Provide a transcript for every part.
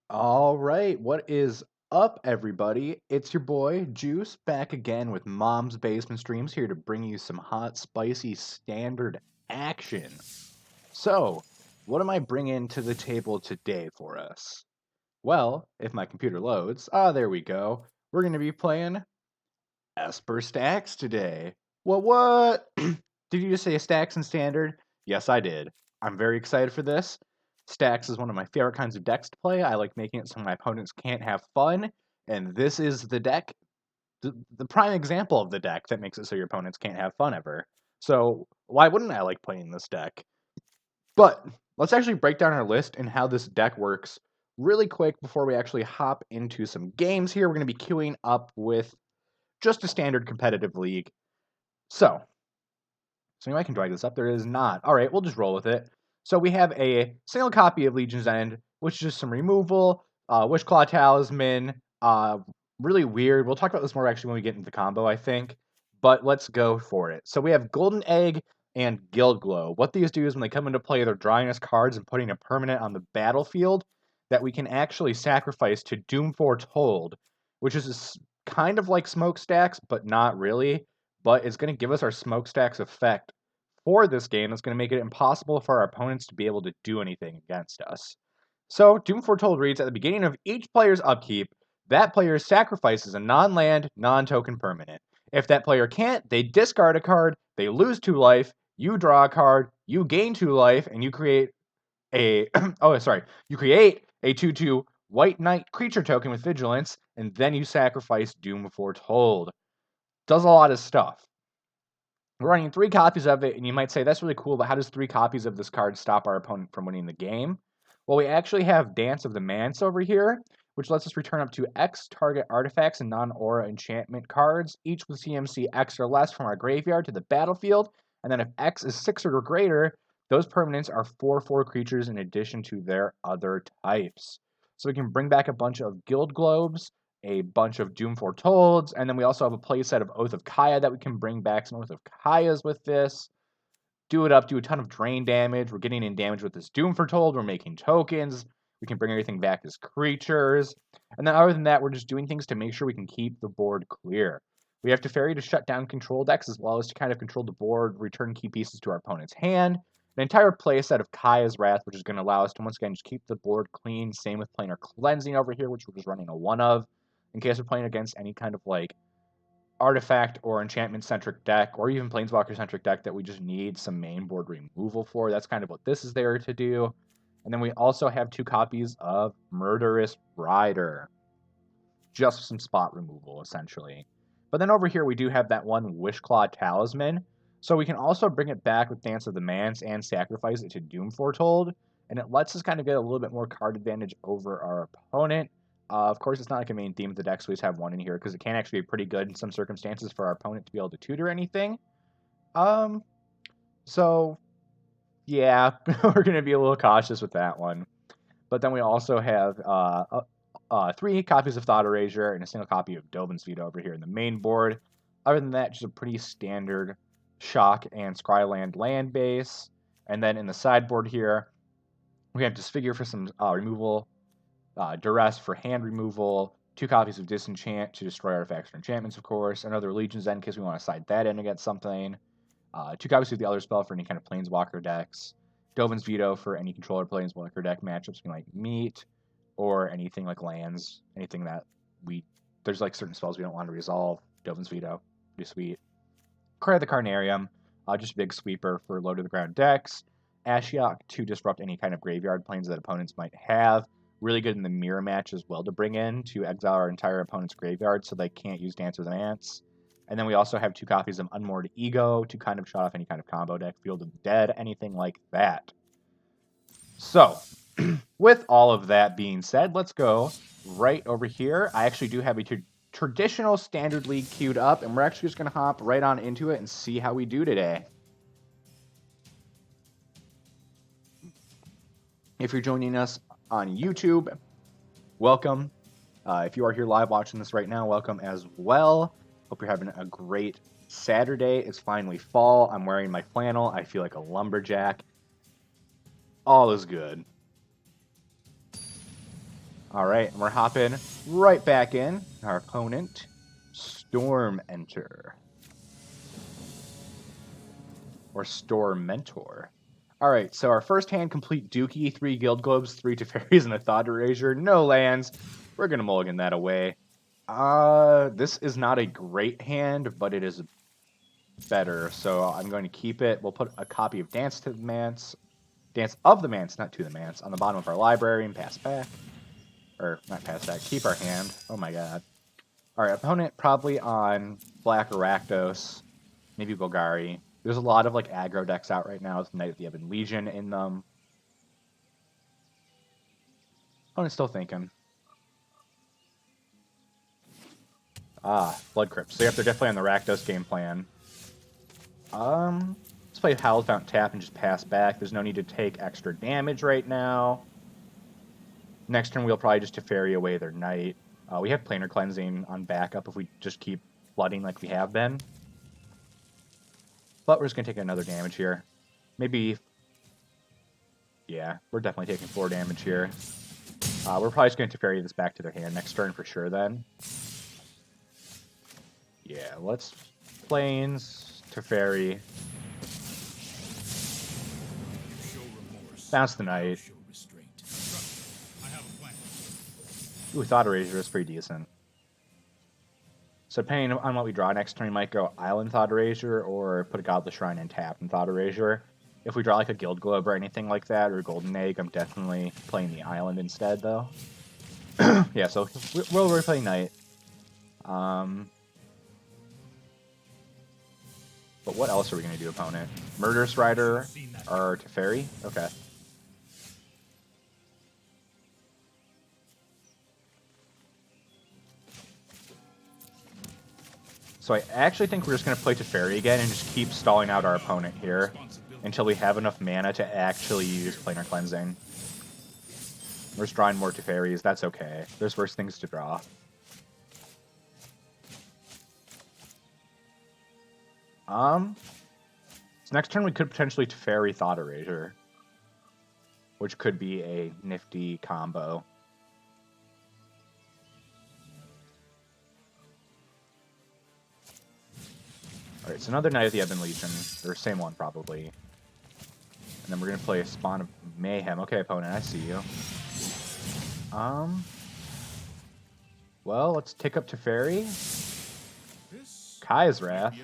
All right, what is up, everybody? It's your boy Juice back again with Mom's Basement Streams here to bring you some hot, spicy, standard action. So, what am I bringing to the table today for us? Well, if my computer loads, there we go. We're going to be playing Esper Staxx today. What? Did you just say Stacks and Standard? Yes, I did. I'm very excited for this. Stacks is one of my favorite kinds of decks to play. I like making it so my opponents can't have fun, and this is the deck, the prime example of the deck that makes it so your opponents can't have fun ever. So why wouldn't I like playing this deck? But let's actually break down our list and how this deck works really quick before we actually hop into some games here. We're going to be queuing up with just a standard competitive league. So anybody can drag this up. There is not. All right, we'll just roll with it. So we have a single copy of Legion's End, which is just some removal, Wishclaw Talisman, really weird. We'll talk about this more actually when we get into the combo, I think. But let's go for it. So we have Golden Egg and Guild Glow. What these do is when they come into play, they're drawing us cards and putting a permanent on the battlefield that we can actually sacrifice to Doom Foretold, which is kind of like Smokestacks, but not really. But it's going to give us our Smokestacks effect for this game. It's going to make it impossible for our opponents to be able to do anything against us. So, Doom Foretold reads, at the beginning of each player's upkeep, that player sacrifices a non-land, non-token permanent. If that player can't, they discard a card, they lose 2 life, you draw a card, you gain 2 life, and you create a you create a 2/2 white knight creature token with vigilance, and then you sacrifice Doom Foretold. Does a lot of stuff. We're running 3 copies of it, and you might say, that's really cool, but how does 3 copies of this card stop our opponent from winning the game? Well, we actually have Dance of the Manse over here, which lets us return up to X target artifacts and non-aura enchantment cards, each with CMC X or less from our graveyard to the battlefield, and then if X is 6 or greater, those permanents are 4/4 creatures in addition to their other types. So we can bring back a bunch of Guild Globes, a bunch of Doom Foretolds, and then we also have a playset of Oath of Kaya that we can bring back some Oath of Kayas with this. Do it up, do a ton of drain damage. We're getting in damage with this Doom Foretold. We're making tokens. We can bring everything back as creatures. And then other than that, we're just doing things to make sure we can keep the board clear. We have Teferi to shut down control decks as well as to kind of control the board, return key pieces to our opponent's hand. An entire playset of Kaya's Wrath, which is going to allow us to once again just keep the board clean. Same with Planar Cleansing over here, which we're just running a 1 of in case we're playing against any kind of like artifact or enchantment centric deck or even planeswalker centric deck that we just need some main board removal for. That's kind of what this is there to do. And then we also have 2 copies of Murderous Rider, just some spot removal essentially. But then over here we do have that one Wishclaw Talisman, so we can also bring it back with Dance of the Manse and sacrifice it to Doom Foretold, and it lets us kind of get a little bit more card advantage over our opponent. Of course, it's not like a main theme of the deck, so we just have 1 in here because it can actually be pretty good in some circumstances for our opponent to be able to tutor anything. So yeah, we're going to be a little cautious with that one. But then we also have 3 copies of Thought Erasure and a single copy of Dovin's Veto over here in the main board. Other than that, just a pretty standard Shock and Scryland land base. And then in the sideboard here, we have Disfigure for some removal, Duress for hand removal, 2 copies of Disenchant to destroy artifacts or enchantments, of course, another Legion's End in case we want to side that in against something, 2 copies of the other spell for any kind of Planeswalker decks, Dovin's Veto for any controller Planeswalker deck matchups we might meet, or anything like lands, anything that there's like certain spells we don't want to resolve, Dovin's Veto, pretty sweet. Cry of the Carnarium, just a big sweeper for low to the ground decks, Ashiok to disrupt any kind of graveyard planes that opponents might have. Really good in the mirror match as well to bring in to exile our entire opponent's graveyard so they can't use Dance of the Manse. And then we also have 2 copies of Unmoored Ego to kind of shut off any kind of combo deck, Field of the Dead, anything like that. So, with all of that being said, let's go right over here. I actually do have a traditional standard league queued up, and we're actually just going to hop right on into it and see how we do today. If you're joining us on YouTube, welcome. If you are here live watching this right now, welcome as well. Hope you're having a great Saturday. It's finally fall. I'm wearing my flannel. I feel like a lumberjack. All is good. All right, and we're hopping right back in. Our opponent, Storm Enter. Or Storm Mentor. All right, so our first hand, complete Dookie, 3 Guild Globes, 3 Teferis, and a Thought Erasure. No lands. We're going to mulligan that away. This is not a great hand, but it is better, so I'm going to keep it. We'll put a copy of Dance of the Manse, not to the Manse, on the bottom of our library and pass back. Or, not pass back, keep our hand. Oh my god. Alright, opponent probably on Black or Rakdos, maybe Golgari. There's a lot of like aggro decks out right now with Knight of the Ebon Legion in them. Opponent's still thinking. Blood Crypt. So yep, they're definitely on the Rakdos game plan. Let's play Howled Fountain Tap and just pass back. There's no need to take extra damage right now. Next turn, we'll probably just Teferi away their Knight. We have Planar Cleansing on backup if we just keep flooding like we have been. But we're just going to take another damage here. Maybe... Yeah, we're definitely taking 4 damage here. We're probably just going to Teferi this back to their hand next turn for sure then. Yeah, let's Plains, Teferi. Bounce the Knight. Ooh, Thought Erasure is pretty decent. So depending on what we draw next turn, we might go Island Thought Erasure or put a Godless Shrine and tap and Thought Erasure. If we draw like a Guild Globe or anything like that, or a Golden Egg, I'm definitely playing the Island instead, though. Yeah, so we'll replay Knight. But what else are we going to do, opponent? Murderous Rider or Teferi? Okay. So I actually think we're just going to play Teferi again and just keep stalling out our opponent here until we have enough mana to actually use Planar Cleansing. We're just drawing more Teferis. That's okay. There's worse things to draw. So next turn we could potentially Teferi Thought Erasure, which could be a nifty combo. Alright, so another Knight of the Ebon Legion, or same one probably. And then we're going to play a Spawn of Mayhem. Okay, opponent, I see you. Well, let's take up Teferi. Kai's Wrath.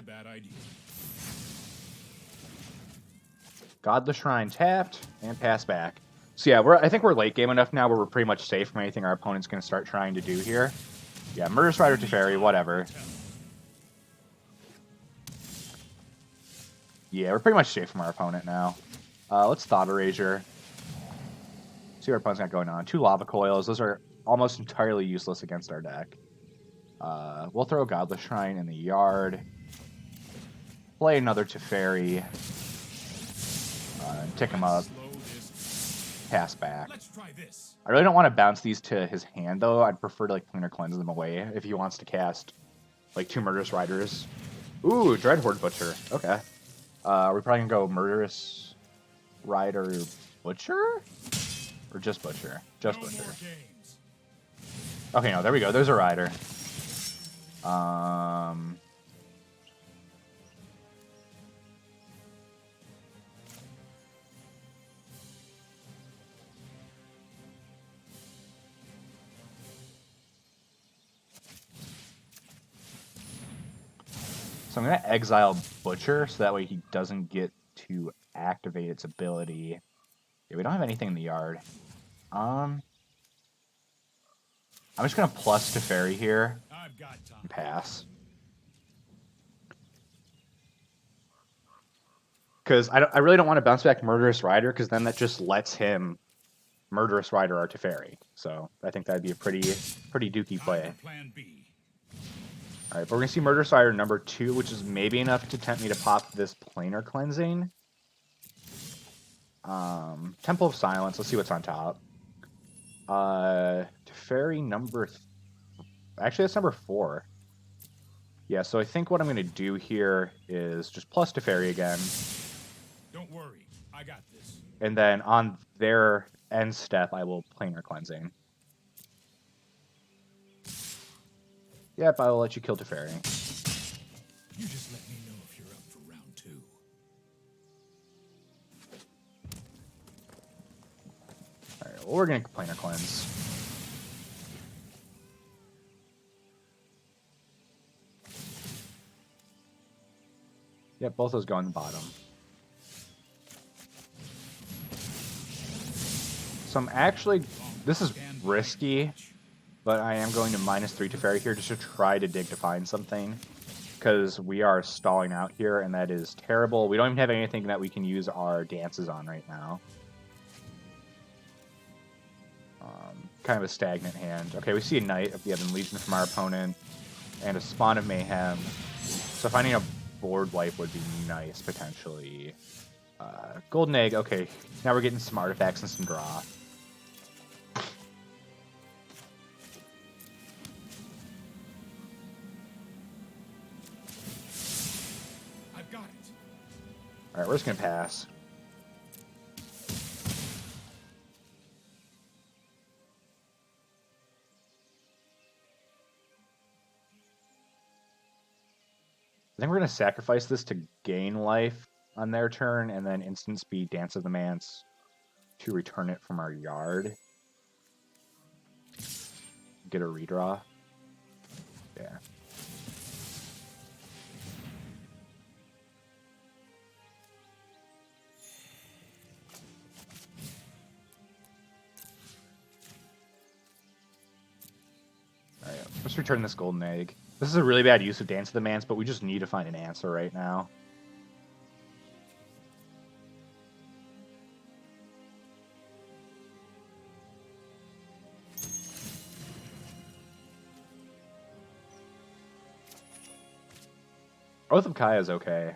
Godless Shrine tapped, and pass back. So yeah, I think we're late game enough now where we're pretty much safe from anything our opponent's going to start trying to do here. Yeah, Murderous Rider Teferi, whatever. Yeah, we're pretty much safe from our opponent now. Let's Thought Erasure. See what our opponent's got going on. 2 Lava Coils. Those are almost entirely useless against our deck. We'll throw Godless Shrine in the yard. Play another Teferi. Tick him up. Pass back. I really don't want to bounce these to his hand, though. I'd prefer to like Planar Cleanse them away if he wants to cast like 2 Murderous Riders. Ooh, Dreadhorde Butcher. Okay. We're probably going to go Murderous Rider Butcher? Or just Butcher? Just Butcher. Okay, no, there we go. There's a Rider. So I'm going to exile Butcher, so that way he doesn't get to activate its ability. Yeah, we don't have anything in the yard. I'm just going to plus Teferi here and pass. Because I really don't want to bounce back Murderous Rider, because then that just lets him Murderous Rider our Teferi. So I think that'd be a pretty dookie play. Alright, but we're going to see Murderous Rider number 2, which is maybe enough to tempt me to pop this Planar Cleansing. Temple of Silence, let's see what's on top. Teferi number... Actually, that's number 4. Yeah, so I think what I'm going to do here is just plus Teferi again. Don't worry, I got this. And then on their end step, I will Planar Cleansing. Yep, I will let you kill Teferi. You just let me know if you're up for round 2. Alright, well, we're gonna Planar Cleanse. Yep, both those go on the bottom. So I'm actually... This is risky, but I am going to -3 Teferi here just to try to dig to find something. Because we are stalling out here, and that is terrible. We don't even have anything that we can use our dances on right now. Kind of a stagnant hand. Okay, we see a Knight of the Ebon Legion from our opponent, and a Spawn of Mayhem. So finding a board wipe would be nice, potentially. Golden Egg, okay. Now we're getting some artifacts and some draw. I've got it. Alright, we're just going to pass. I think we're going to sacrifice this to gain life on their turn, and then instant speed Dance of the Manse to return it from our yard. Get a redraw. Yeah. Alright, let's return this golden egg. This is a really bad use of Dance of the Manse, but we just need to find an answer right now. Oath of Kaya is okay.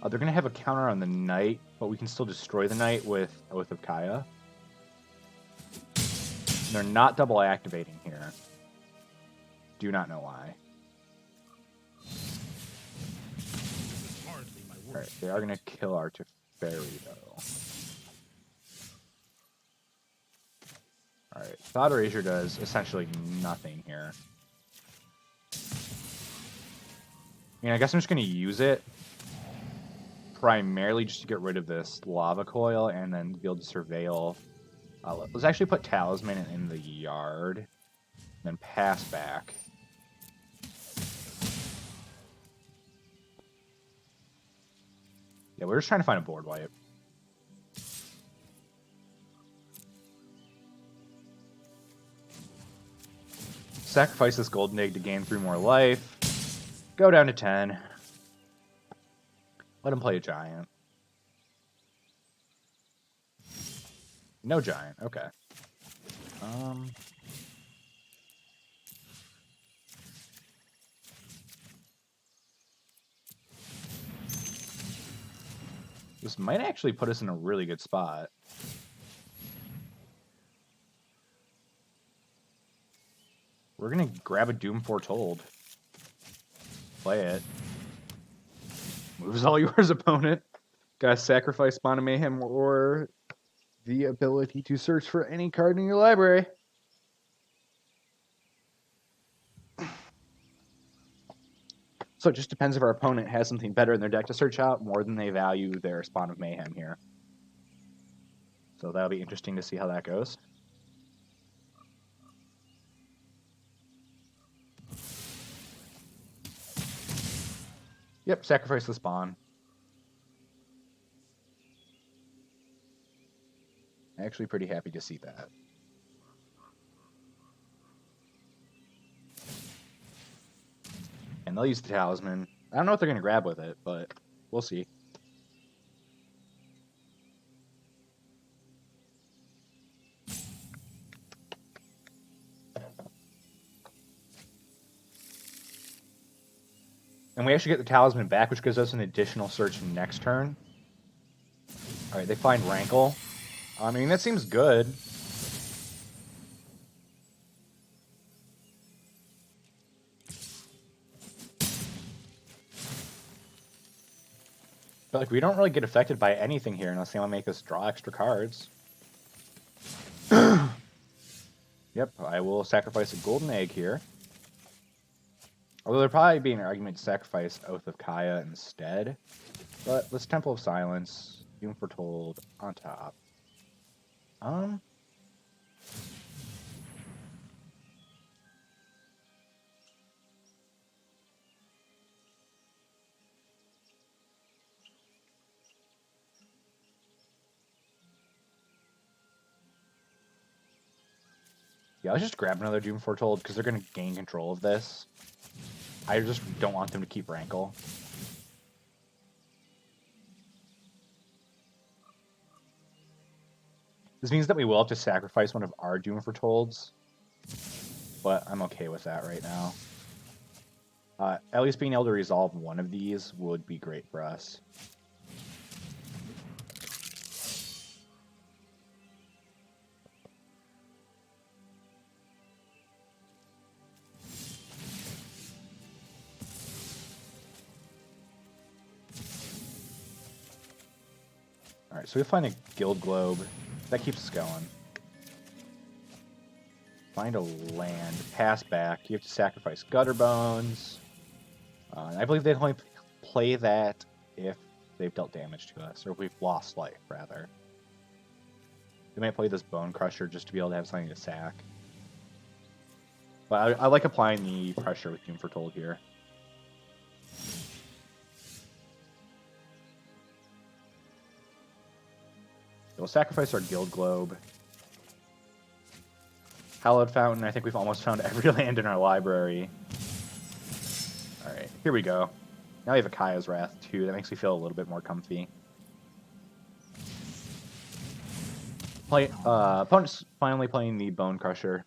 They're going to have a counter on the Knight, but we can still destroy the Knight with Oath of Kaya. And they're not double activating here. Do not know why. Alright, they are going to kill our Teferi, though. Alright, Thought Erasure does essentially nothing here. I mean, I guess I'm just going to use it primarily just to get rid of this Lava Coil and then be able to surveil. Let's actually put Talisman in the yard, then pass back. Yeah, we're just trying to find a board wipe. Sacrifice this golden egg to gain 3 more life. Go down to 10. Let him play a giant. No giant, okay. This might actually put us in a really good spot. We're gonna grab a Doom Foretold. Play it. Moves all yours, opponent. Gotta sacrifice Spawn of Mayhem or the ability to search for any card in your library. So it just depends if our opponent has something better in their deck to search out more than they value their Spawn of Mayhem here. So that'll be interesting to see how that goes. Yep, sacrifice the Spawn. Actually pretty happy to see that. And they'll use the Talisman. I don't know what they're going to grab with it, but we'll see. And we actually get the Talisman back, which gives us an additional search next turn. Alright, they find Rankle. I mean, that seems good. But like we don't really get affected by anything here unless they want to make us draw extra cards. Yep, I will sacrifice a golden egg here. Although there'd probably be an argument to sacrifice Oath of Kaya instead. But let's Temple of Silence, Doom Foretold on top. Yeah, let's just grab another Doom Foretold because they're going to gain control of this. I just don't want them to keep Rankle. This means that we will have to sacrifice one of our Doom Foretolds, but I'm okay with that right now. At least being able to resolve one of these would be great for us. Alright, so we find a Guild Globe. That keeps us going. Find a land. Pass back. You have to sacrifice Gutter Bones. I believe they only play that if they've dealt damage to us, or if we've lost life, rather. They might play this Bone Crusher just to be able to have something to sack. But I like applying the pressure with Doom Foretold here. We'll sacrifice our Guild Globe. Hallowed Fountain, I think we've almost found every land in our library. Alright, here we go. Now we have a Kaya's Wrath, too. That makes me feel a little bit more comfy. Opponent's finally playing the Bone Crusher.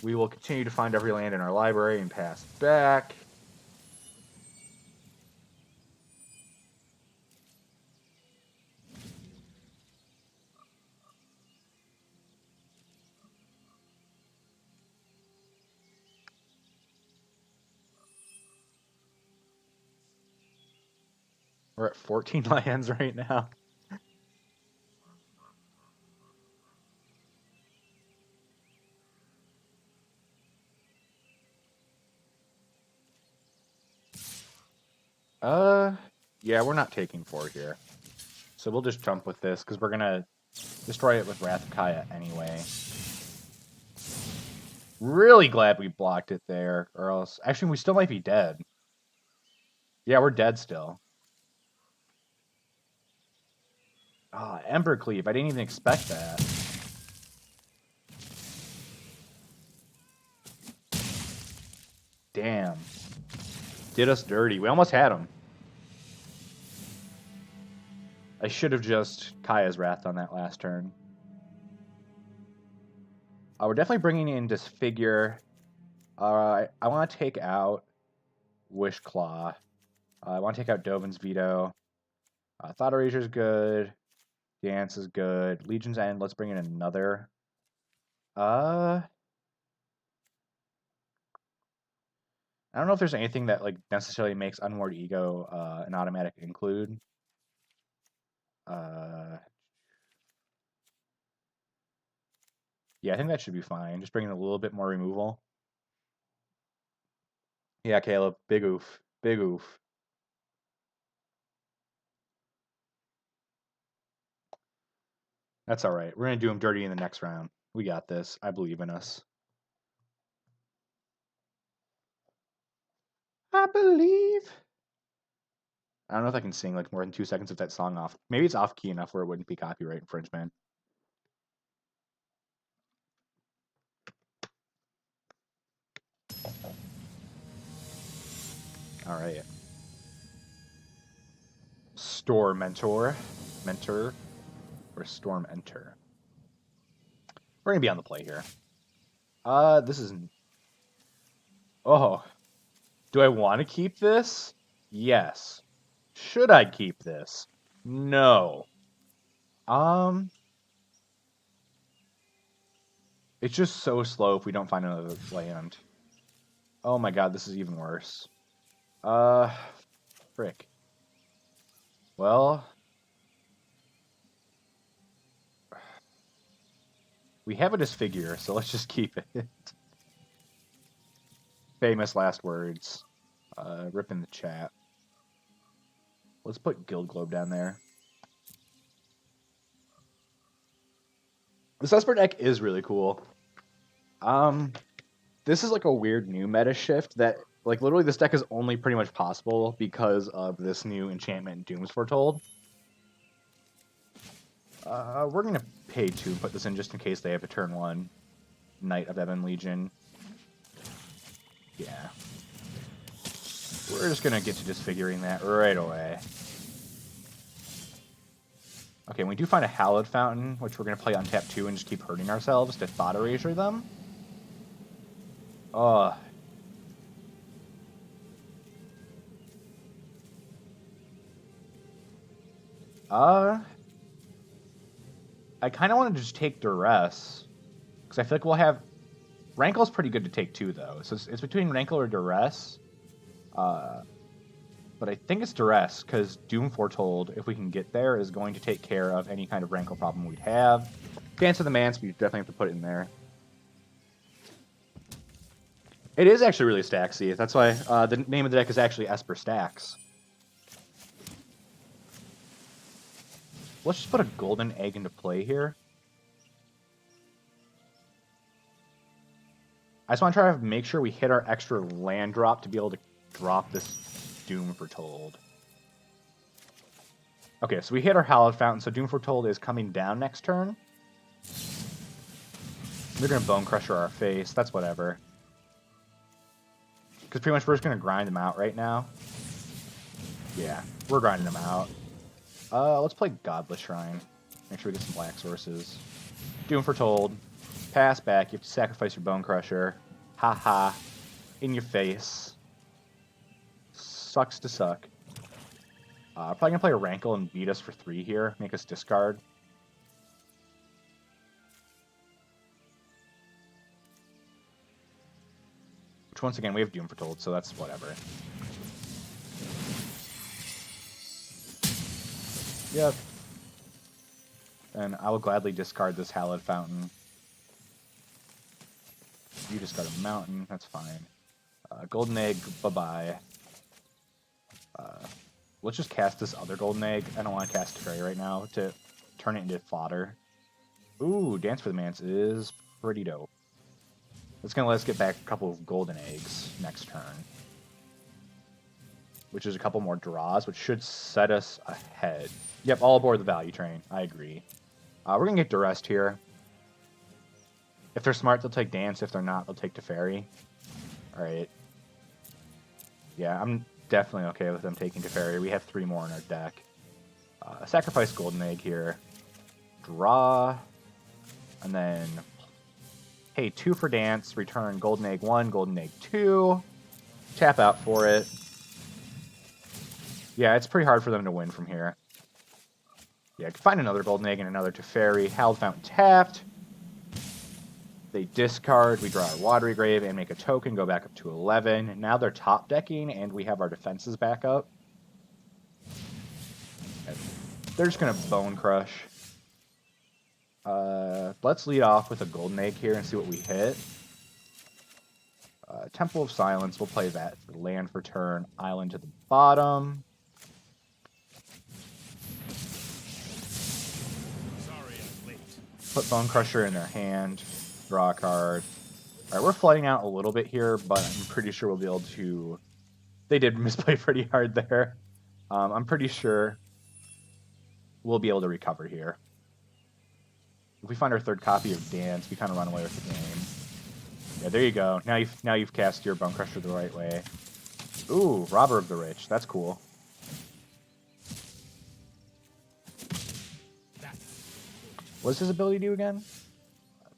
We will continue to find every land in our library and pass back. We're at 14 lands right now. Yeah, we're not taking 4 here. So we'll just jump with this, because we're going to destroy it with Wrath of Kaya anyway. Really glad we blocked it there, or else... Actually, we still might be dead. Yeah, we're dead still. Ah, Ember Cleave. I didn't even expect that. Damn. Did us dirty. We almost had him. I should have just Kaya's Wrath on that last turn. We're definitely bringing in Disfigure. I want to take out Wish Claw. I want to take out Dovin's Veto. Thought Eraser's good. Dance is good. Legion's End. Let's bring in another. I don't know if there's anything that like necessarily makes Unward Ego an automatic include. Yeah, I think that should be fine. Just bringing a little bit more removal. Yeah, Caleb. Big oof. Big oof. That's all right. We're going to do him dirty in the next round. We got this. I believe in us. I believe. I don't know if I can sing like more than 2 seconds of that song off. Maybe it's off key enough where it wouldn't be copyright infringement. All right. Store Mentor. Mentor. Or Storm Enter. We're going to be on the play here. This is... Oh. Do I want to keep this? Yes. Should I keep this? No. It's just so slow if we don't find another land. Oh my god, this is even worse. Frick. Well, we have a disfigure, so let's just keep it. Famous last words. Rip in the chat. Let's put Guild Globe down there. This Esper deck is really cool. This is like a weird new meta shift that, like, literally this deck is only pretty much possible because of this new enchantment Doom's Foretold. We're going to pay 2 and put this in just in case they have a turn 1 Knight of Ebon Legion. Yeah. We're just going to get to disfiguring that right away. Okay, and we do find a Hallowed Fountain, which we're going to play on tap 2 and just keep hurting ourselves to Thought Erasure them. I kind of want to just take Duress, because I feel like we'll have... Rankle's pretty good to take too, though. So it's between Rankle or Duress. But I think it's Duress, because Doom Foretold, if we can get there, is going to take care of any kind of Rankle problem we'd have. Dance of the Manse, we definitely have to put it in there. It is actually really Staxxy. That's why the name of the deck is actually Esper Staxx. Let's just put a golden egg into play here. I just want to try to make sure we hit our extra land drop to be able to drop this Doom Foretold. Okay, so we hit our Hallowed Fountain, so Doom Foretold is coming down next turn. They're going to Bone Crusher our face. That's whatever. Because pretty much we're just going to grind them out right now. Yeah, we're grinding them out. Let's play Godless Shrine. Make sure we get some black sources. Doom Foretold. Pass back. You have to sacrifice your Bone Crusher. Haha. In your face. Sucks to suck. Probably going to play a Rankle and beat us for 3 here. Make us discard. Which, once again, we have Doom Foretold, so that's whatever. Yep. And I will gladly discard this Hallowed Fountain. You discard a mountain, that's fine. Golden Egg, bye-bye. Let's just cast this other Golden Egg. I don't want to cast Fairy right now to turn it into fodder. Ooh, Dance for the Manse is pretty dope. It's going to let us get back a couple of Golden Eggs next turn. Which is a couple more draws, which should set us ahead. Yep, all aboard the value train. I agree. We're going to get Duressed here. If they're smart, they'll take Dance. If they're not, they'll take Teferi. Alright. Yeah, I'm definitely okay with them taking Teferi. We have 3 more in our deck. Sacrifice Golden Egg here. Draw. And then pay 2 for Dance. Return Golden Egg 1, Golden Egg 2. Tap out for it. Yeah, it's pretty hard for them to win from here. Yeah, I can find another Golden Egg and another Teferi. Hallowed Fountain tapped. They discard, we draw our Watery Grave and make a token, go back up to 11. Now they're top decking, and we have our defenses back up. And they're just going to Bone Crush. Let's lead off with a Golden Egg here and see what we hit. Temple of Silence, we'll play that for land for turn. Island to the bottom. Sorry I'm late. Put Bone Crusher in their hand. Draw a card. Alright, we're flooding out a little bit here, but I'm pretty sure we'll be able to... They did misplay pretty hard there. I'm pretty sure we'll be able to recover here. If we find our 3rd copy of Dance, we kind of run away with the game. Yeah, there you go. Now you've cast your Bone Crusher the right way. Ooh, Robber of the Rich. That's cool. What does his ability do again?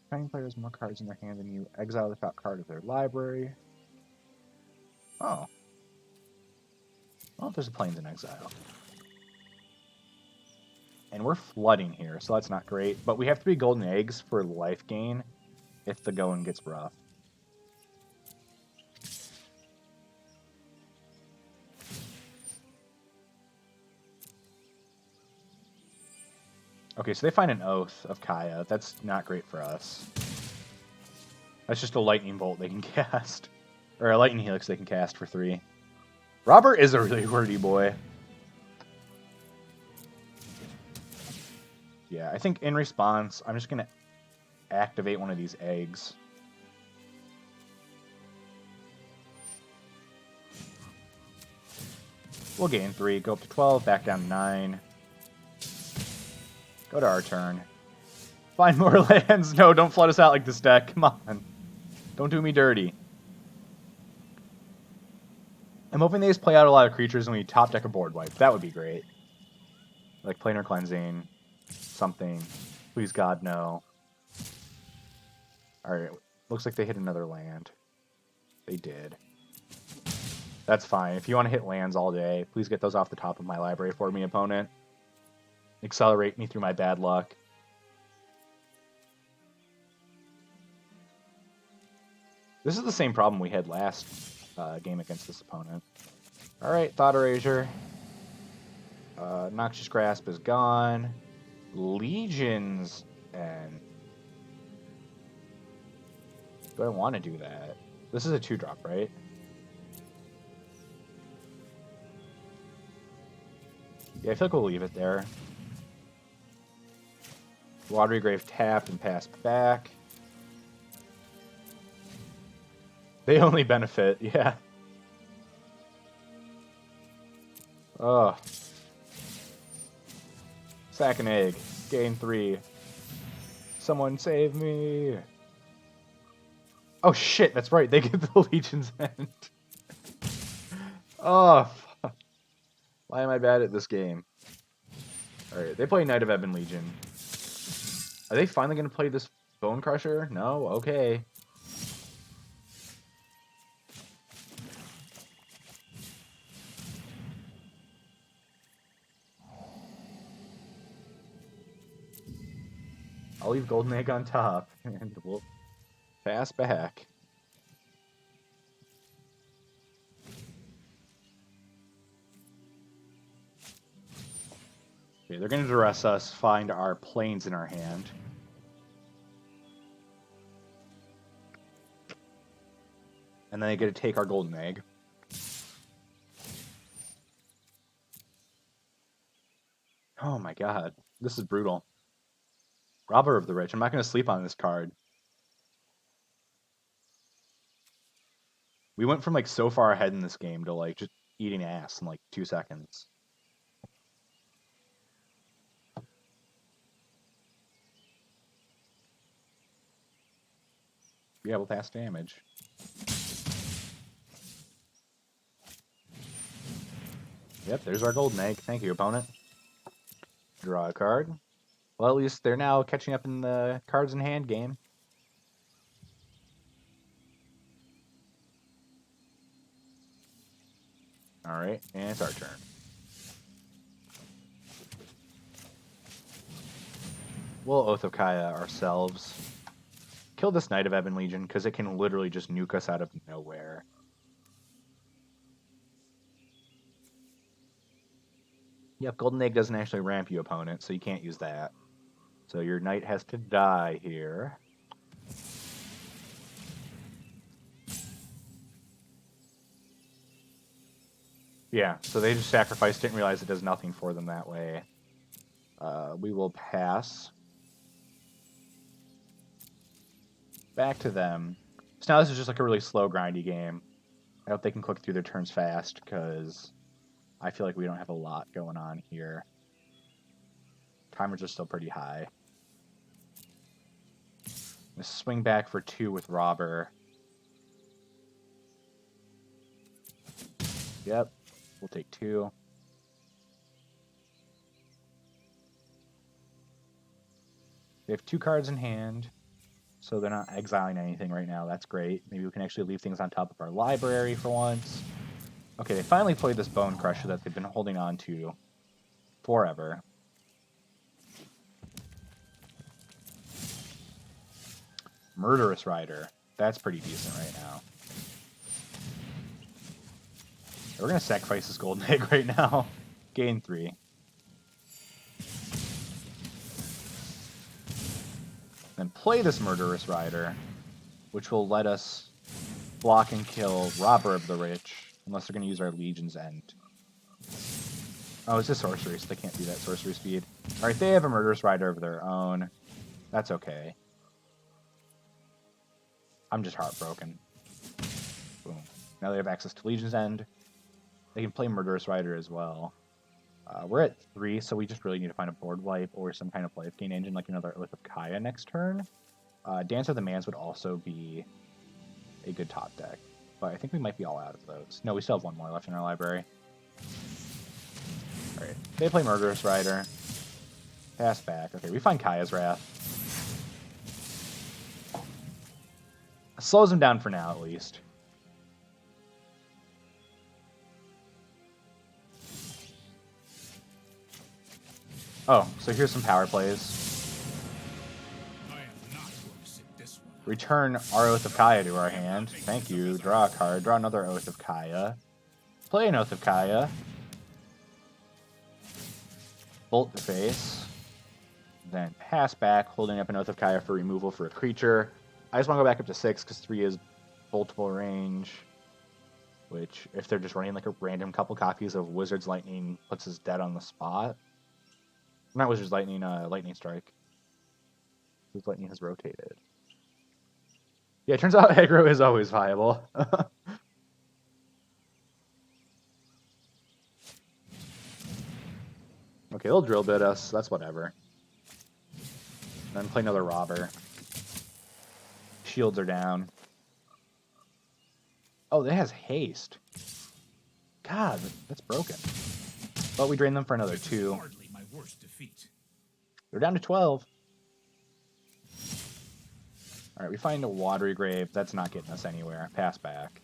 Finding players have more cards in their hand than you. Exile the top card of their library. Oh. Well, there's a Plains in exile. And we're flooding here, so that's not great. But we have 3 golden eggs for life gain. if the going gets rough. Okay, so they find an Oath of Kaya. That's not great for us. That's just a lightning bolt they can cast. Or a lightning helix they can cast for 3. Robert is a really wordy boy. Yeah, I think in response, I'm just going to activate one of these eggs. We'll gain 3, go up to 12, back down to 9. Go to our turn. Find more lands. No, don't flood us out like this deck. Come on. Don't do me dirty. I'm hoping they just play out a lot of creatures and we top deck a board wipe. That would be great. Like Planar Cleansing. Something. Please God, no. Alright. Looks like they hit another land. They did. That's fine. If you want to hit lands all day, please get those off the top of my library for me, opponent. Accelerate me through my bad luck. This is the same problem we had last game against this opponent. Alright, Thought Erasure. Noxious Grasp is gone. Legion's End. Do I want to do that? This is a 2-drop, right? Yeah, I feel like we'll leave it there. Watery Grave tapped and passed back. They only benefit, yeah. Ugh. Sack an egg. Gain 3. Someone save me. Oh shit, that's right. They get the Legion's End. Oh, fuck. Why am I bad at this game? Alright, they play Knight of Ebon Legion. Are they finally going to play this Bone Crusher? No? Okay. I'll leave Golden Egg on top, and we'll pass back. Okay, they're going to duress us, find our planes in our hand. And then they get to take our Golden Egg. Oh my god, this is brutal. Robber of the Rich. I'm not going to sleep on this card. We went from like so far ahead in this game to like just eating ass in like 2 seconds. Yeah, we'll pass damage. Yep, there's our Golden Egg. Thank you, opponent. Draw a card. Well, at least they're now catching up in the cards in hand game. Alright, and it's our turn. We'll Oath of Kaya ourselves. Kill this Knight of Ebon Legion, because it can literally just nuke us out of nowhere. Yep, Golden Egg doesn't actually ramp you, opponent, so you can't use that. So your knight has to die here. Yeah, so they just sacrificed, didn't realize it does nothing for them that way. We will pass. Back to them. So now this is just like a really slow, grindy game. I hope they can click through their turns fast, because I feel like we don't have a lot going on here. Timers are still pretty high. Let's swing back for 2 with Robber. Yep, we'll take 2. They have 2 cards in hand, so they're not exiling anything right now. That's great. Maybe we can actually leave things on top of our library for once. Okay, they finally played this Bone Crusher that they've been holding on to forever. Murderous Rider. That's pretty decent right now. We're going to sacrifice this golden egg right now. Gain 3. Then play this Murderous Rider, which will let us block and kill Robber of the Rich, unless they're going to use our Legion's End. Oh, it's a sorcery, so they can't do that sorcery speed. Alright, they have a Murderous Rider of their own. That's okay. I'm just heartbroken. Boom. Now they have access to Legion's End. They can play Murderous Rider as well. We're at 3, so we just really need to find a board wipe or some kind of life gain engine, like another Oath of Kaya next turn. Dance of the Manse would also be a good top deck, but I think we might be all out of those. No, we still have one more left in our library. Alright, they play Murderous Rider. Pass back. Okay, we find Kaya's Wrath. Slows him down for now, at least. Oh, so here's some power plays. I am not going to sit this one. Return our Oath of Kaya to our hand. Thank you. Draw a card. Draw another Oath of Kaya. Play an Oath of Kaya. Bolt the face. Then pass back, holding up an Oath of Kaya for removal for a creature. I just want to go back up to 6 because 3 is boltable range. Which, if they're just running like a random couple copies of Wizard's Lightning, puts us dead on the spot. Not Wizard's Lightning, Lightning Strike. Whose Lightning has rotated. Yeah, it turns out aggro is always viable. Okay, they'll drill bit us. That's whatever. Then play another Robber. Shields are down. Oh, that has haste. God, that's broken. But we drain them for another 2. Hardly my worst defeat. They're down to 12. Alright, we find a Watery Grave. That's not getting us anywhere. Pass back.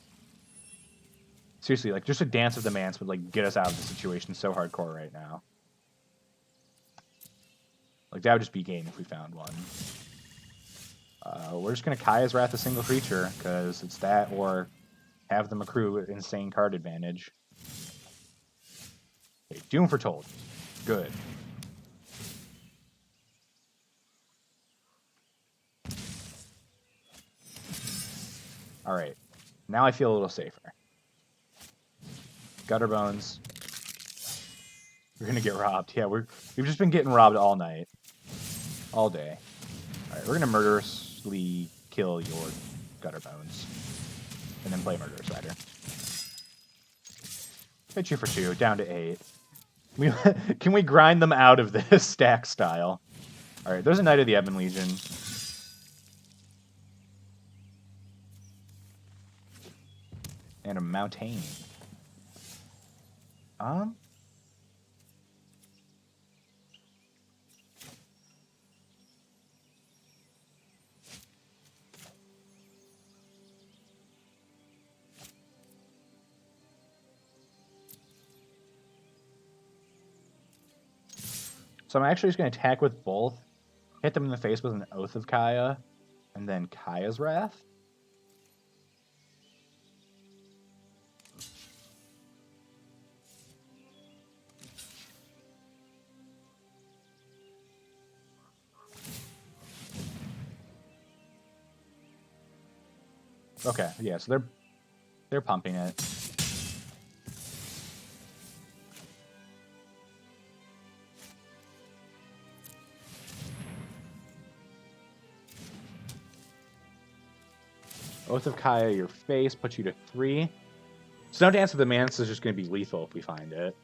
Seriously, like, just a Dance of the Manse would, like, get us out of the situation so hardcore right now. Like, that would just be gain if we found one. We're just going to Kaya's Wrath a single creature, because it's that or have them accrue insane card advantage. Okay, Doom Foretold. Good. Alright. Now I feel a little safer. Gutter Bones. We're going to get robbed. Yeah, we've just been getting robbed all night. All day. Alright, we're going to murderously kill your Gutter Bones. And then play Murderous Rider. Hit you for 2, down to 8. Can we grind them out of this stack style? Alright, there's a Knight of the Ebon Legion. And a Mountain. So I'm actually just going to attack with both, hit them in the face with an Oath of Kaya, and then Kaya's Wrath. Okay, yeah, so they're pumping it. Oath of Kaya, your face, puts you to 3. So now Dance of the Manse is just going to be lethal if we find it.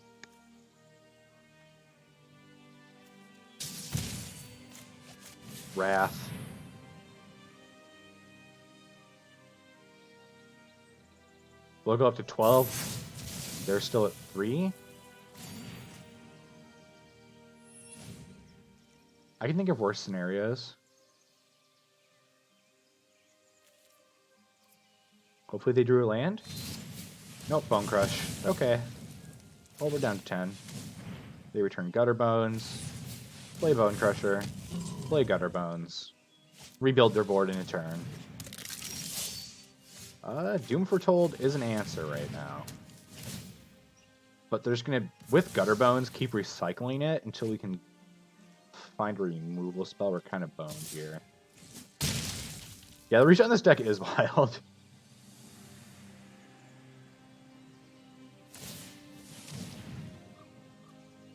Wrath. We'll go up to 12. They're still at 3. I can think of worse scenarios. Hopefully they drew a land. Nope, Bone Crush. Okay. Well, we're down to 10. They return Gutter Bones. Play Bone Crusher. Play Gutter Bones. rebuild their board in a turn. Doom Foretold is an answer right now. But they're just going to, with Gutter Bones, keep recycling it until we can find a removal spell. We're kind of boned here. Yeah, the reach on this deck is wild.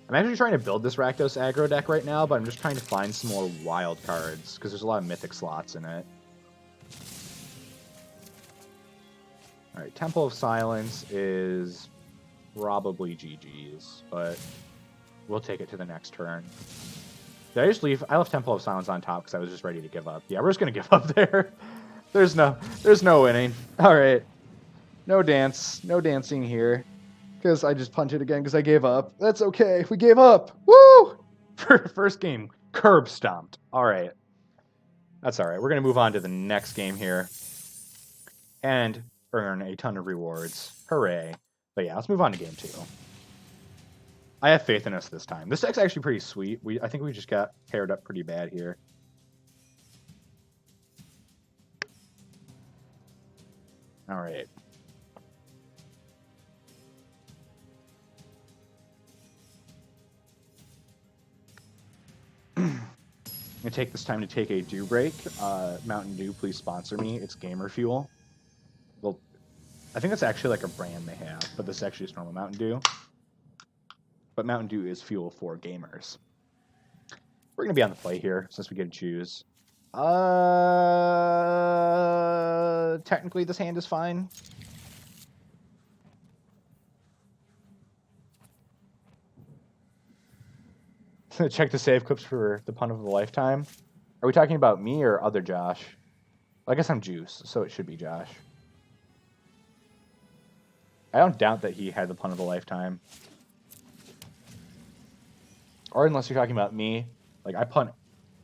I'm actually trying to build this Rakdos aggro deck right now, but I'm just trying to find some more wild cards, because there's a lot of mythic slots in it. Alright, Temple of Silence is probably GG's, but we'll take it to the next turn. Did I just leave? I left Temple of Silence on top because I was just ready to give up. Yeah, we're just going to give up there. There's no winning. Alright. No dancing here. Because I just punted again because I gave up. That's okay. We gave up. Woo! First game, curb stomped. All right. That's all right. We're going to move on to the next game here. And earn a ton of rewards. Hooray. But yeah, let's move on to game 2. I have faith in us this time. This deck's actually pretty sweet. I think we just got paired up pretty bad here. All right. I'm going to take this time to take a Dew break. Mountain Dew, please sponsor me. It's Gamer Fuel. Well, I think that's actually like a brand they have, but this is actually just normal Mountain Dew. But Mountain Dew is fuel for gamers. We're going to be on the play here, since we get to choose. Technically, this hand is fine. Check the save clips for the pun of a lifetime. Are we talking about me or other Josh? I guess I'm Juice, so it should be Josh. I don't doubt that he had the pun of a lifetime. Or unless you're talking about me. Like, I punt...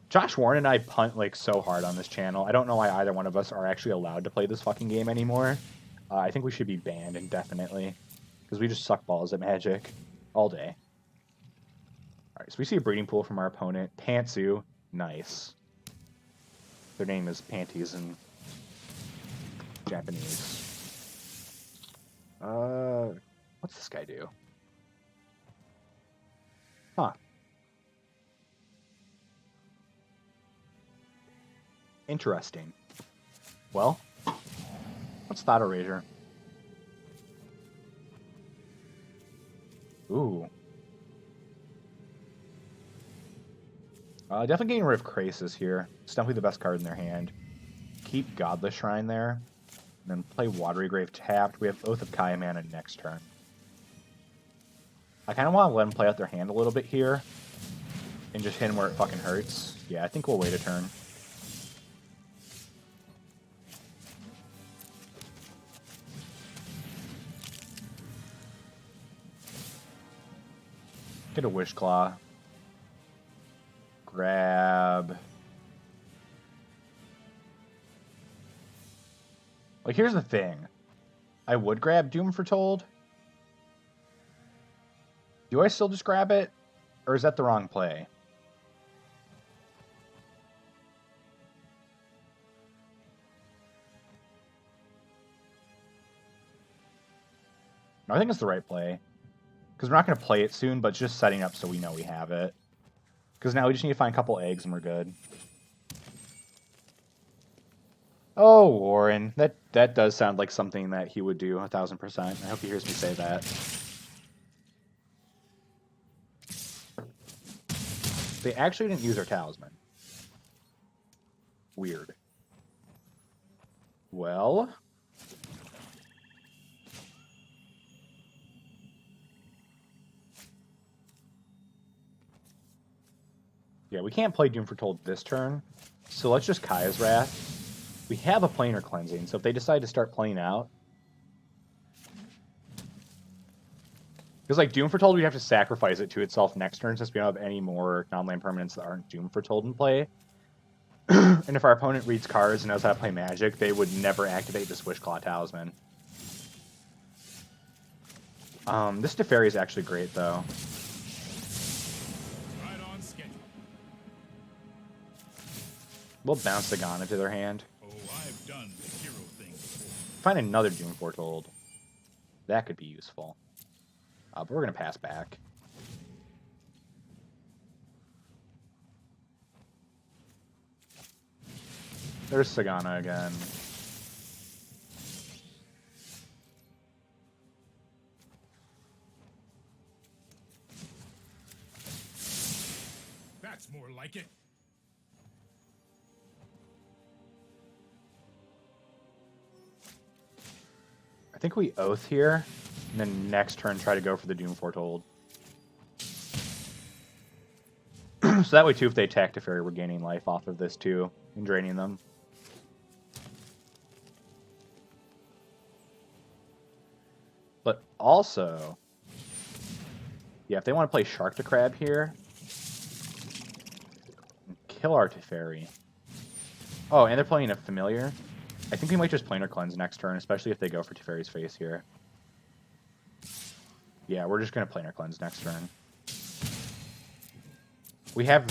Josh Warren and I punt, like, so hard on this channel. I don't know why either one of us are actually allowed to play this fucking game anymore. I think we should be banned indefinitely. Because we just suck balls at Magic all day. Alright, so we see a breeding pool from our opponent. Pantsu. Nice. Their name is Panties in Japanese. What's this guy do? Huh. Interesting. Well, what's Thought Erasure? Ooh. Definitely getting rid of Krasis here. It's definitely the best card in their hand. Keep Godless Shrine there. And then play Watery Grave tapped. We have Oath of Kayamana next turn. I kind of want to let them play out their hand a little bit here. And just hit them where it fucking hurts. Yeah, I think we'll wait a turn. Get a Wish Claw. Grab. Like, here's the thing. I would grab Doom Foretold. Do I still just grab it? Or is that the wrong play? No, I think it's the right play. Because we're not going to play it soon, but just setting up so we know we have it. Because now we just need to find a couple eggs and we're good. Oh, Warren. That does sound like something that he would do 1000%. I hope he hears me say that. They actually didn't use our talisman. Weird. Well... yeah, we can't play Doom Foretold this turn, so let's just Kaya's Wrath. We have a Planar Cleansing, so if they decide to start playing out... because, like, Doom Foretold, we'd have to sacrifice it to itself next turn, since we don't have any more non-land permanents that aren't Doom Foretold in play. And if our opponent reads cards and knows how to play Magic, they would never activate this Wishclaw Talisman. This Teferi is actually great, though. We'll bounce the Ghana to their hand. Oh, I've done the hero thing before. Find another Doom Foretold. That could be useful. But we're going to pass back. There's Sagana again. That's more like it. I think we Oath here, and then next turn try to go for the Doom Foretold. So that way, too, if they attack Teferi, we're gaining life off of this, too, and draining them. But also, yeah, if they want to play Shark to Crab here, kill our Teferi. Oh, and they're playing a Familiar. I think we might just Planar Cleanse next turn, especially if they go for Teferi's Face here. Yeah, we're just going to Planar Cleanse next turn. We have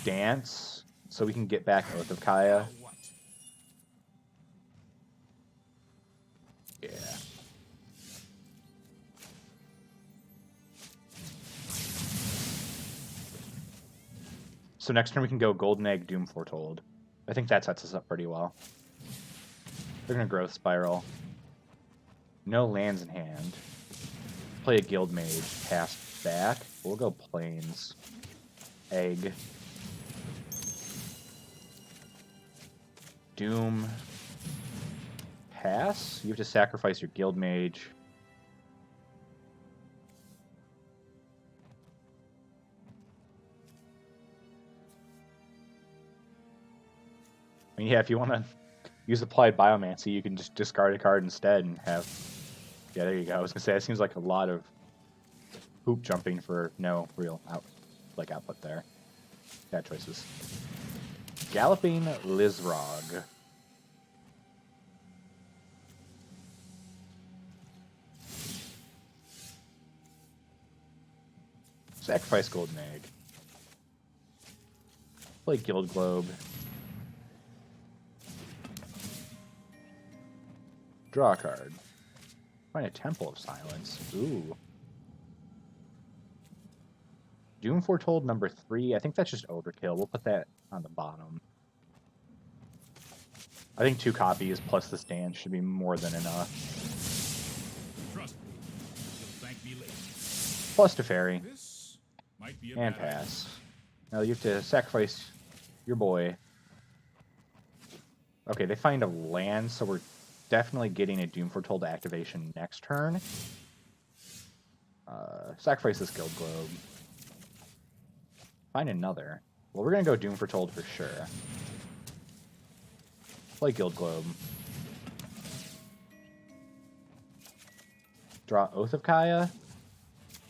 Dance, so we can get back Oath of Kaya. Yeah. So next turn we can go Golden Egg, Doom Foretold. I think that sets us up pretty well. They're going to Growth Spiral. No lands in hand. Play a Guild Mage, pass back. We'll go Plains. Egg. Doom. Pass? You have to sacrifice your Guild Mage. I mean, yeah, if you want to use Applied Biomancy, you can just discard a card instead and have... Yeah, there you go. I was going to say, that seems like a lot of hoop jumping for no real output there. Bad choices. Galloping Lizrog. Sacrifice Golden Egg. Play Guild Globe. Draw a card. Find a Temple of Silence. Ooh. Doom Foretold number 3. I think that's just overkill. We'll put that on the bottom. I think 2 copies plus this dance should be more than enough. Trust me, you'll thank me later. Plus Teferi. This might be a And bad pass. Now you have to sacrifice your boy. Okay, they find a land, so we're definitely getting a Doom Foretold activation next turn. Sacrifice this Guild Globe. Find another. Well, we're going to go Doom Foretold for sure. Play Guild Globe. Draw Oath of Kaya.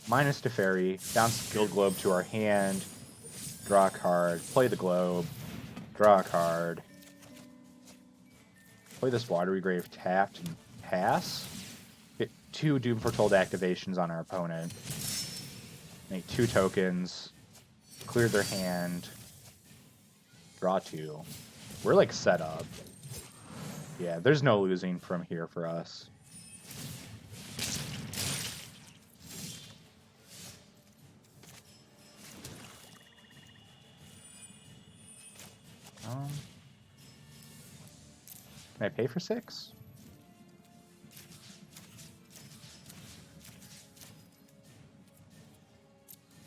Minus Teferi. Bounce Guild Globe to our hand. Draw a card. Play the Globe. Draw a card. Play this Watery Grave tapped and pass. Get 2 Doom Foretold activations on our opponent. Make 2 tokens. Clear their hand. Draw 2. We're like set up. Yeah, there's no losing from here for us. Can I pay for 6?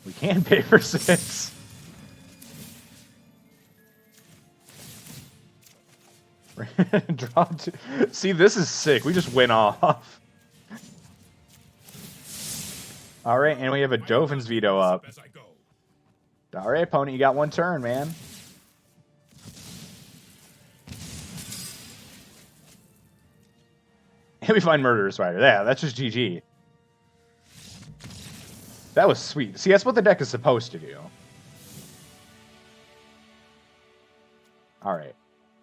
We can pay for 6. Draw 2. See, this is sick. We just went off. All right, and we have a Joven's Veto up. All right, opponent, you got 1 turn, man. And we find Murderous Rider. Yeah, that's just GG. That was sweet. See, that's what the deck is supposed to do. All right.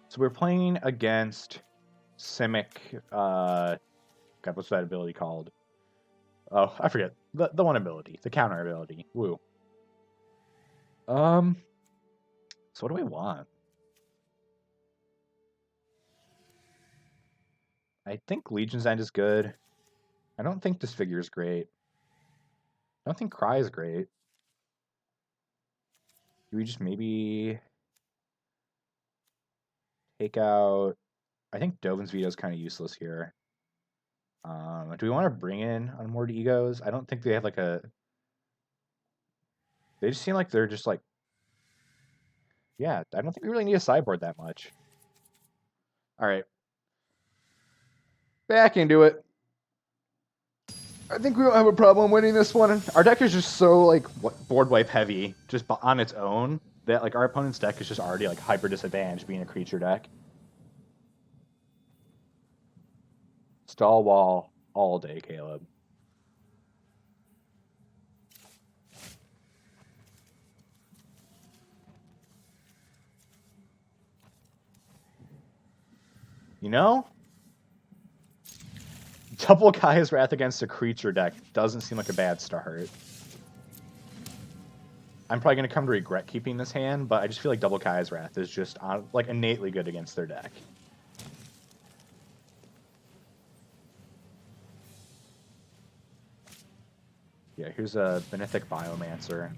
So we're playing against Simic. God, what's that ability called? Oh, I forget. The one ability. The counter ability. Woo. So what do we want? I think Legion's End is good. I don't think Disfigure is great. I don't think Cry is great. Do we just maybe take out... I think Dovin's Veto is kind of useless here. Do we want to bring in Unmoored Egos? I don't think they have like a... They just seem like they're just like... Yeah, I don't think we really need a sideboard that much. All right. Back into it. I think we don't have a problem winning this one. Our deck is just so like board wipe heavy, just on its own, that like our opponent's deck is just already like hyper disadvantaged being a creature deck. Stall wall all day, Caleb. You know? Double Gaea's Wrath against a creature deck doesn't seem like a bad start. I'm probably going to come to regret keeping this hand, but I just feel like Double Gaea's Wrath is just like innately good against their deck. Yeah, here's a Benefic Biomancer.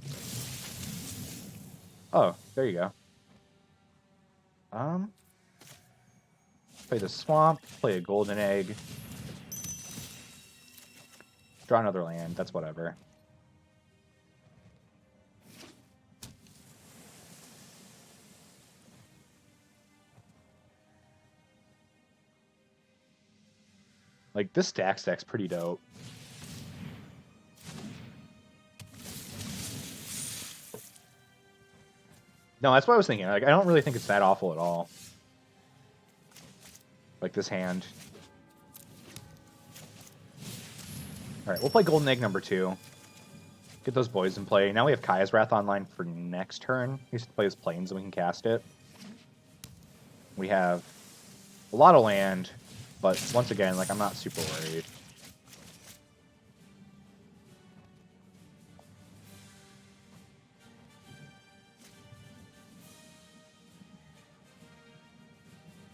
Oh, there you go. Play the Swamp, play a Golden Egg. Draw another land, that's whatever. Like, this stack's pretty dope. No, that's what I was thinking. Like, I don't really think it's that awful at all. Like, this hand. Alright, we'll play Golden Egg number 2. Get those boys in play. Now we have Gaea's Wrath online for next turn. He needs to play his Plains and we can cast it. We have a lot of land, but once again, like, I'm not super worried.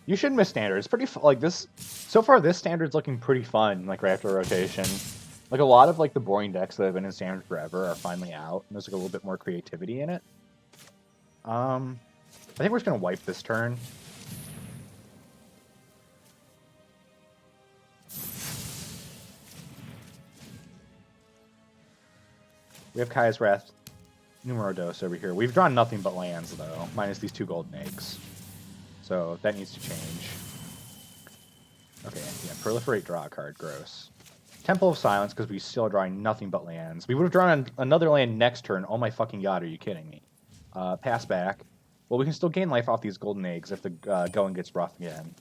You should miss standard. It's pretty like this. So far, this standard's looking pretty fun. Like right after rotation, like a lot of like the boring decks that have been in standard forever are finally out, and there's like a little bit more creativity in it. I think we're just gonna wipe this turn. We have Gaea's Wrath, Numero Dos over here. We've drawn nothing but lands though, minus these 2 golden eggs. So that needs to change. Okay, yeah, Proliferate, draw a card, gross. Temple of Silence, because we still are drawing nothing but lands. We would have drawn another land next turn. Oh my fucking god, are you kidding me? Pass back. Well, we can still gain life off these golden eggs if the going gets rough again.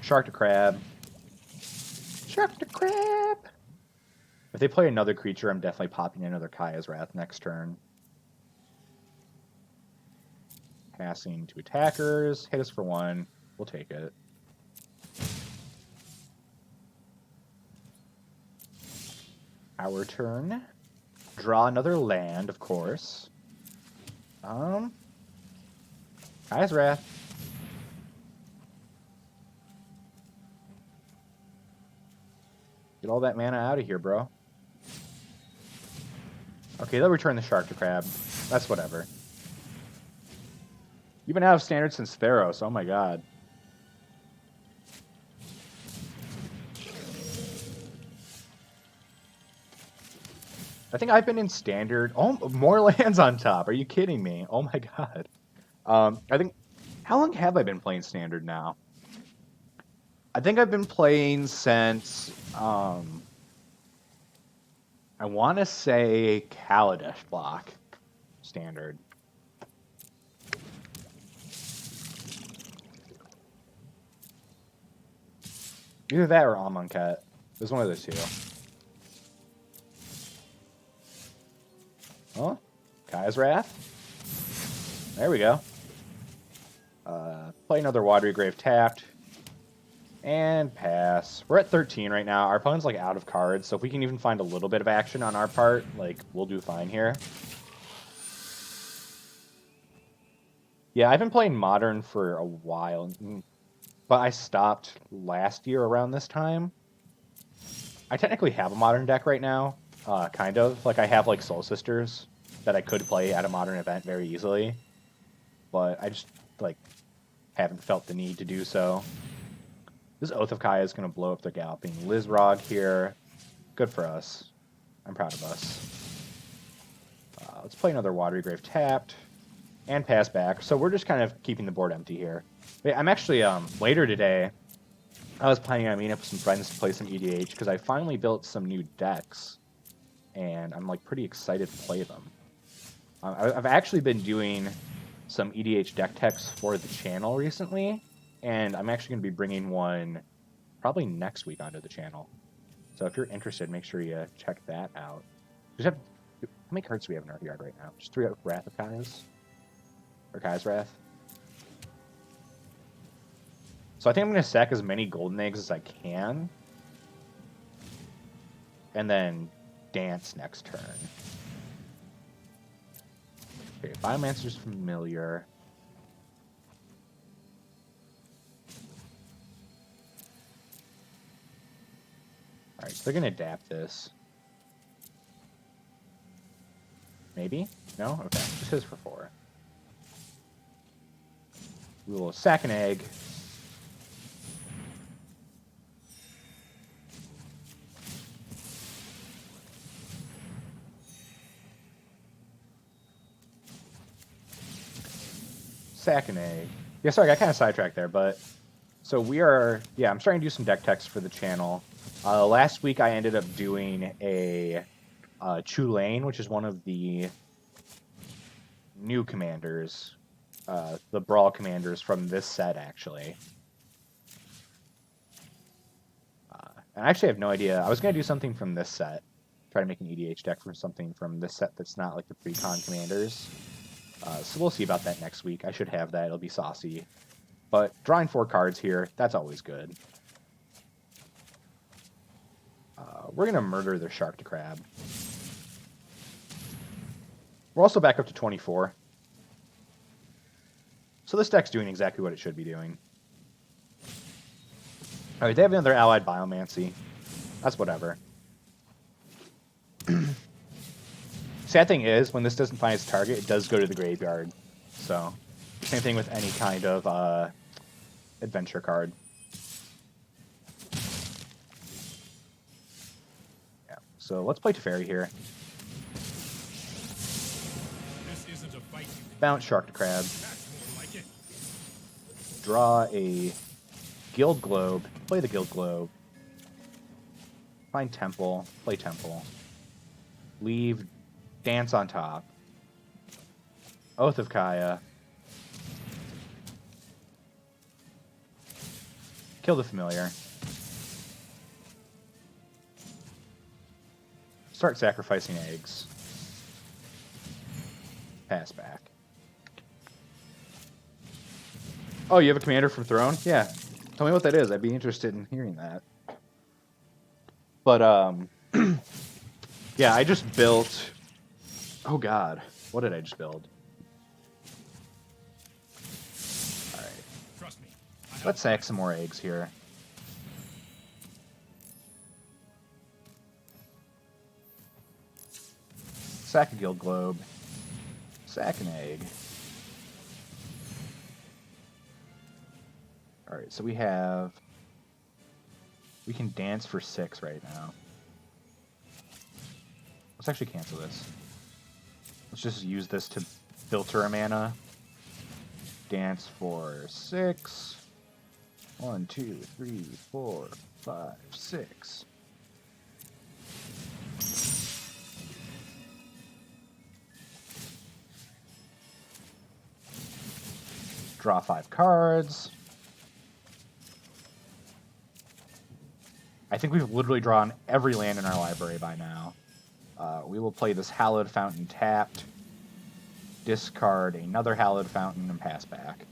Shark to Crab. Shark to Crab! If they play another creature, I'm definitely popping another Gaea's Wrath next turn. Passing to attackers. Hit us for 1. We'll take it. Our turn. Draw another land, of course. Gaea's Wrath. Get all that mana out of here, bro. Okay, they'll return the Shark to Crab. That's whatever. You've been out of standard since Theros, oh my god. I think I've been in standard. Oh, more lands on top. Are you kidding me? Oh my god. I think... How long have I been playing standard now? I think I've been playing since... I want to say Kaladesh block. Standard. Either that or Amonkhet. There's one of those 2. Oh, Gaea's Wrath. There we go. Play another Watery Grave tapped. And pass. We're at 13 right now. Our opponent's like out of cards, so if we can even find a little bit of action on our part, like, we'll do fine here. Yeah, I've been playing Modern for a while. but I stopped last year around this time. I technically have a modern deck right now, kind of. Like, I have, like, Soul Sisters that I could play at a modern event very easily, but I just, like, haven't felt the need to do so. This Oath of Kaya is going to blow up their Galloping Lizrog here. Good for us. I'm proud of us. Let's play another Watery Grave tapped and pass back. So we're just kind of keeping the board empty here. I'm actually, later today, I was planning on meeting up with some friends to play some EDH because I finally built some new decks, and I'm like pretty excited to play them. I've actually been doing some EDH deck techs for the channel recently, and I'm actually going to be bringing one probably next week onto the channel. So if you're interested, make sure you check that out. How many cards do we have in our yard right now? Just 3 Wrath of Kaya's? Or Kaya's Wrath? So I think I'm going to sack as many golden eggs as I can. And then dance next turn. Okay, Biomancer's familiar. Alright, so they're going to adapt this. Maybe? No? Okay, just his for 4. We will sack an egg. Sack an egg. Yeah, sorry, I got kind of sidetracked there, but... So we are... Yeah, I'm starting to do some deck techs for the channel. Last week I ended up doing a Chulane, which is one of the new commanders. The Brawl commanders from this set, actually. And I actually have no idea. I was going to do something from this set. Try to make an EDH deck from something from this set that's not like the pre-con commanders. So we'll see about that next week. I should have that. It'll be saucy. But drawing 4 cards here, that's always good. We're going to murder their Shark to Crab. We're also back up to 24. So this deck's doing exactly what it should be doing. Alright, they have another allied Biomancy. That's whatever. Sad thing is, when this doesn't find its target, it does go to the graveyard. So, same thing with any kind of adventure card. Yeah, so let's play Teferi here. This isn't a fight. Bounce Shark to Crab. That's more like it. Draw a Guild Globe. Play the Guild Globe. Find Temple. Play Temple. Leave Dance on top. Oath of Kaya. Kill the Familiar. Start sacrificing eggs. Pass back. Oh, you have a commander from Throne? Yeah. Tell me what that is. I'd be interested in hearing that. But, yeah, I just built... Oh, God. What did I just build? Alright. Trust me. Let's sack some more eggs here. Sack a Guild Globe. Sack an egg. Alright, so we have... We can dance for 6 right now. Let's actually cancel this. Let's just use this to filter a mana. Dance for 6. 1, 2, 3, 4, 5, 6. Draw 5 cards. I think we've literally drawn every land in our library by now. We will play this Hallowed Fountain tapped, discard another Hallowed Fountain, and pass back.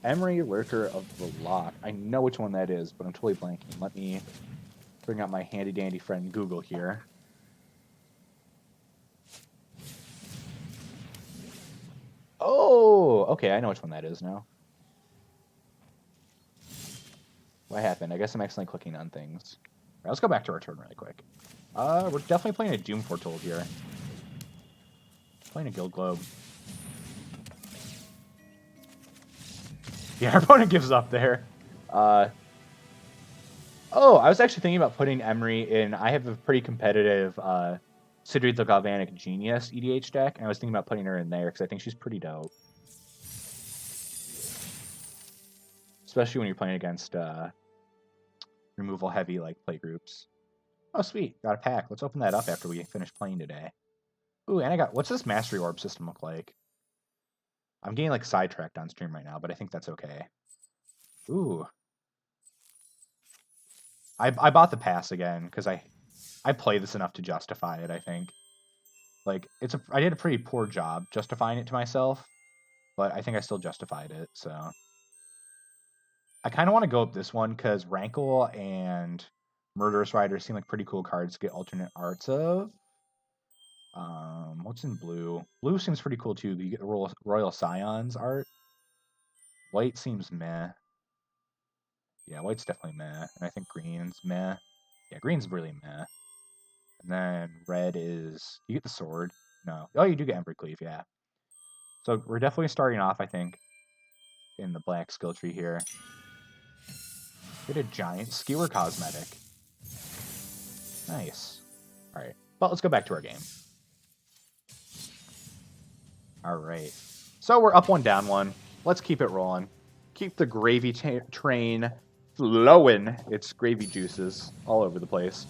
Emery, Lurker of the Lock. I know which one that is, but I'm totally blanking. Let me bring up my handy-dandy friend Google here. Oh, okay, I know which one that is now. What happened? I guess I'm accidentally clicking on things. All right, let's go back to our turn really quick. We're definitely playing a Doom Foretold here. Playing a Guild Globe. Yeah, our opponent gives up there. Oh, I was actually thinking about putting Emery in. I have a pretty competitive Sidri the Galvanic Genius EDH deck, and I was thinking about putting her in there because I think she's pretty dope. Especially when you're playing against removal heavy like play groups. Oh, sweet. Got a pack. Let's open that up after we finish playing today. Ooh, and I got... What's this Mastery Orb system look like? I'm getting, like, sidetracked on stream right now, but I think that's okay. Ooh. I bought the pass again, because I play this enough to justify it, I think. Like, I did a pretty poor job justifying it to myself, but I think I still justified it, so... I kind of want to go up this one, because Rankle and Murderous Rider seem like pretty cool cards to get alternate arts of. What's in blue? Blue seems pretty cool too. You get the Royal Scions art. White seems meh. Yeah, white's definitely meh. And I think green's meh. Yeah, green's really meh. And then red is... You get the sword? No. Oh, you do get Ember Cleave, yeah. So we're definitely starting off, I think, in the black skill tree here. Get a giant skewer cosmetic. Nice. Alright. But let's go back to our game. Alright. So we're up one, down one. Let's keep it rolling. Keep the gravy train flowing. It's gravy juices all over the place.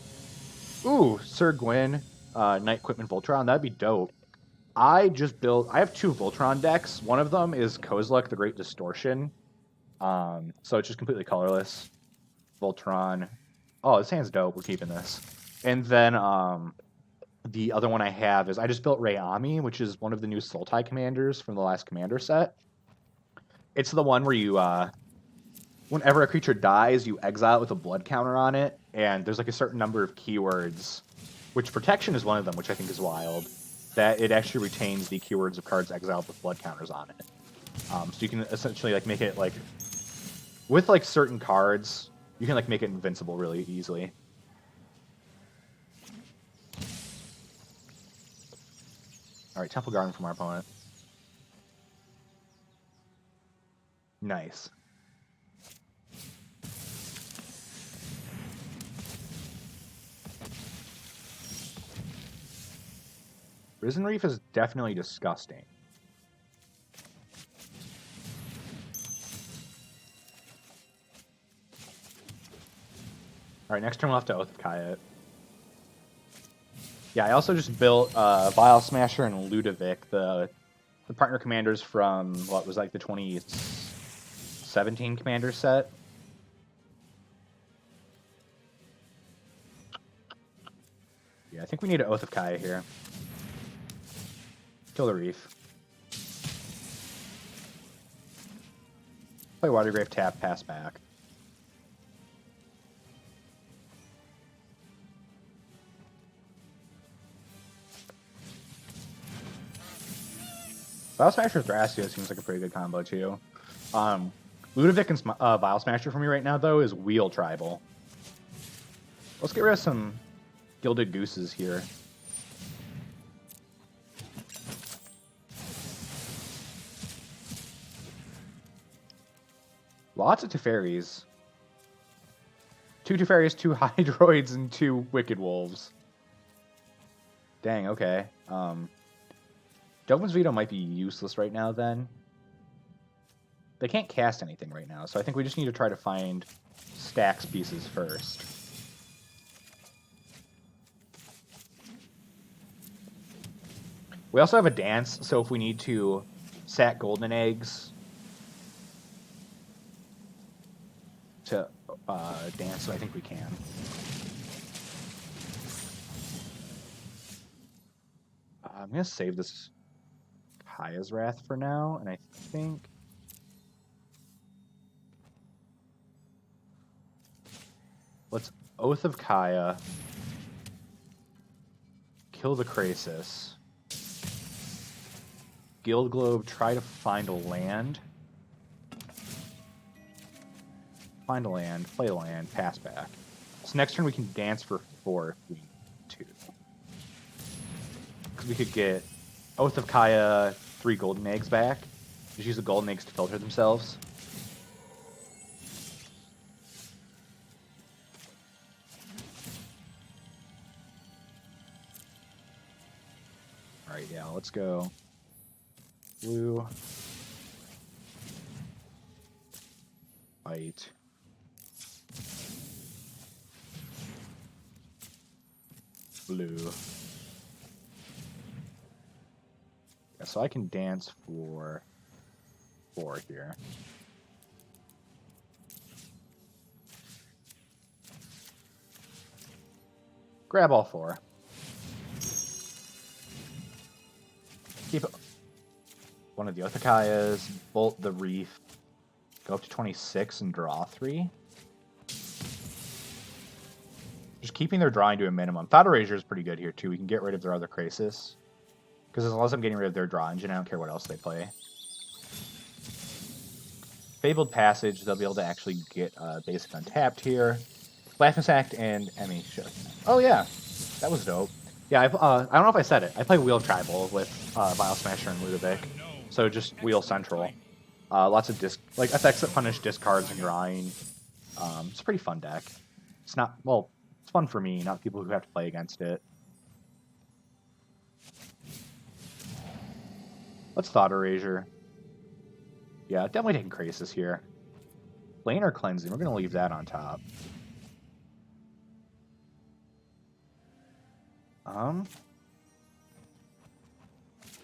Ooh, Sir Gwyn, Knight Equipment Voltron. That'd be dope. I have two Voltron decks. One of them is Kozilek, the Great Distortion. So it's just completely colorless. Voltron. Oh, this hand's dope. We're keeping this. And then the other one I have is I just built Rayami, which is one of the new Sultai commanders from the last commander set. It's the one where you, whenever a creature dies, you exile it with a blood counter on it, and there's like a certain number of keywords, which protection is one of them, which I think is wild, that it actually retains the keywords of cards exiled with blood counters on it. So you can essentially like make it like, with like certain cards, you can like make it invincible really easily. All right, Temple Garden from our opponent. Nice. Risen Reef is definitely disgusting. All right, next turn we'll have to Oath of Kaya it. Yeah, I also just built Vile Smasher and Ludovic, the partner commanders from what was like the 2017 commander set. Yeah, I think we need an Oath of Kaya here. Kill the Reef. Play Watergrave, tap, pass back. Vile Smasher Thrasio seems like a pretty good combo too. Ludovic and Vile Smasher for me right now though is Wheel Tribal. Let's get rid of some Gilded Gooses here. Lots of Teferis. 2 Teferis, 2 Hydroids, and 2 Wicked Wolves. Dang, okay. Dovin's Veto might be useless right now then. They can't cast anything right now, so I think we just need to try to find Staxx pieces first. We also have a dance, so if we need to sack golden eggs to dance, so I think we can. I'm going to save this Kaya's Wrath for now, and I think... Let's Oath of Kaya, kill the Krasis, Guild Globe, try to find a land. find a land, play a land, pass back. So next turn we can dance for 4 if we need to. Because we could get Oath of Kaya, 3 golden eggs back. Just use the golden eggs to filter themselves. Alright, yeah, let's go. Blue. White. Blue. Yeah, so I can dance for 4 here. Grab all 4. Keep one of the Othakayas, bolt the Reef, go up to 26 and draw 3. Just keeping their drawing to a minimum. Thought Erasure is pretty good here too. We can get rid of their other Krasis. Because as long as I'm getting rid of their draw engine, I don't care what else they play. Fabled Passage, they'll be able to actually get basic untapped here. Blasphemous Act and Emmy. Sure. Oh yeah, that was dope. Yeah, I don't know if I said it. I play Wheel Tribal with Vile Smasher and Ludovic. So just Wheel Central. Lots of effects that punish discards and drawing. It's a pretty fun deck. It's not, well, it's fun for me, not people who have to play against it. Let's Thought Erasure. Yeah, definitely taking Krasis here. Planar Cleansing, we're going to leave that on top.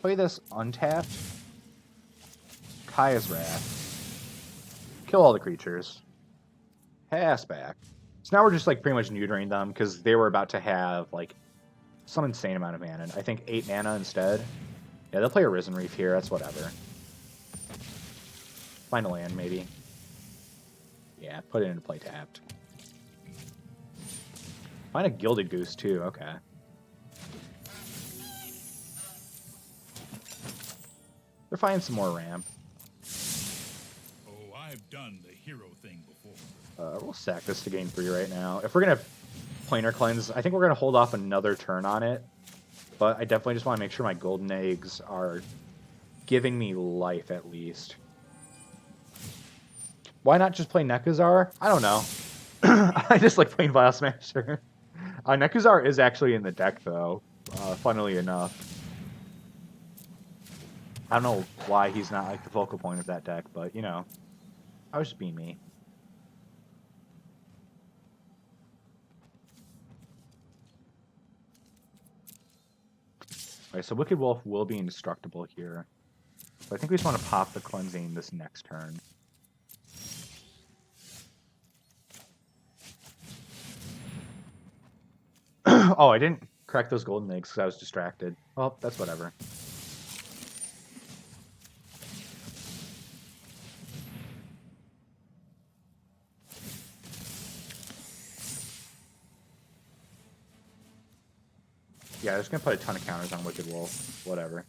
Play this untapped. Kaya's Wrath. Kill all the creatures. Pass back. So now we're just like pretty much neutering them because they were about to have like some insane amount of mana. I think 8 mana instead. Yeah, they'll play a Risen Reef here. That's whatever. Find a land, maybe. Yeah, put it into play tapped. Find a Gilded Goose, too. Okay. They're finding some more ramp. Oh, I've done the hero thing before. We'll sack this to gain 3 right now. If we're going to Planar Cleanse, I think we're going to hold off another turn on it. But I definitely just want to make sure my golden eggs are giving me life at least. Why not just play Nekuzar? I don't know. I just like playing Vile Smasher. Nekuzar is actually in the deck, though, funnily enough. I don't know why he's not like the focal point of that deck, but, you know, I was just being me. Alright, so Wicked Wolf will be indestructible here. So I think we just want to pop the Cleansing this next turn. Oh, I didn't crack those golden eggs because I was distracted. Well, that's whatever. Yeah, I'm just going to put a ton of counters on Wicked Wolf. Whatever.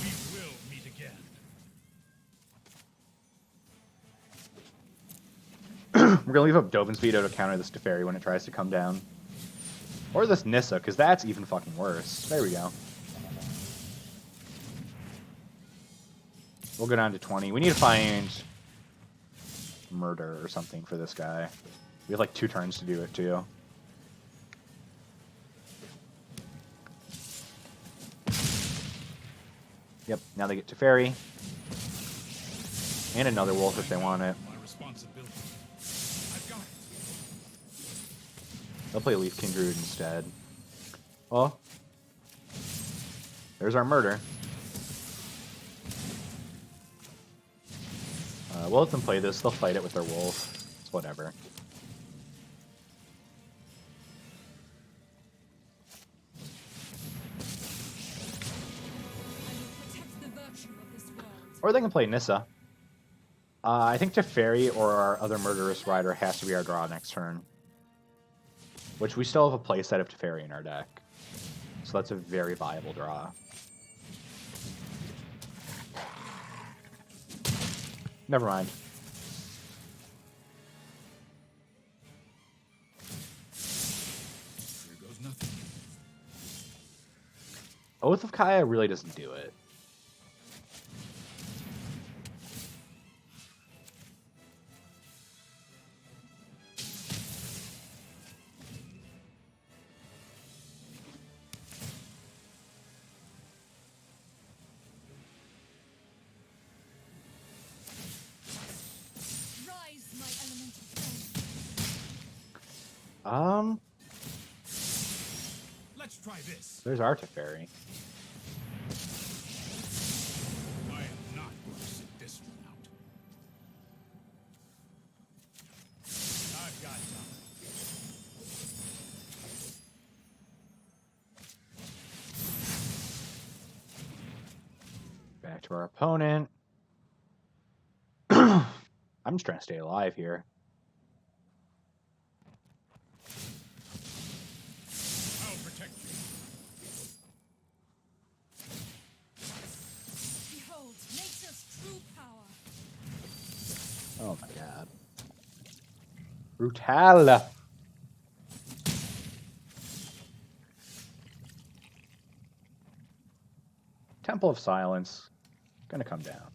We will meet again. We're going to leave up Dovin's Veto to counter this Teferi when it tries to come down. Or this Nissa, because that's even fucking worse. There we go. We'll go down to 20. We need to find Murder or something for this guy. We have like 2 turns to do it, too. Yep, now they get Teferi. And another wolf if they want it. My responsibility. I've got it. They'll play Leaf King Druid instead. Well, there's our Murder. We'll let them play this. They'll fight it with their wolf. It's whatever. Or they can play Nissa. I think Teferi or our other Murderous Rider has to be our draw next turn. Which we still have a playset of Teferi in our deck. So that's a very viable draw. Never mind. Here goes nothing. Oath of Kaya really doesn't do it. Rise, my elemental friend. Let's try this. There's Artefairy. I am not going to sit this one out. I've got time. Back to our opponent. I'm just trying to stay alive here. I'll protect you. Behold, nature's true power. Oh my god. Brutal. Temple of Silence. Gonna come down.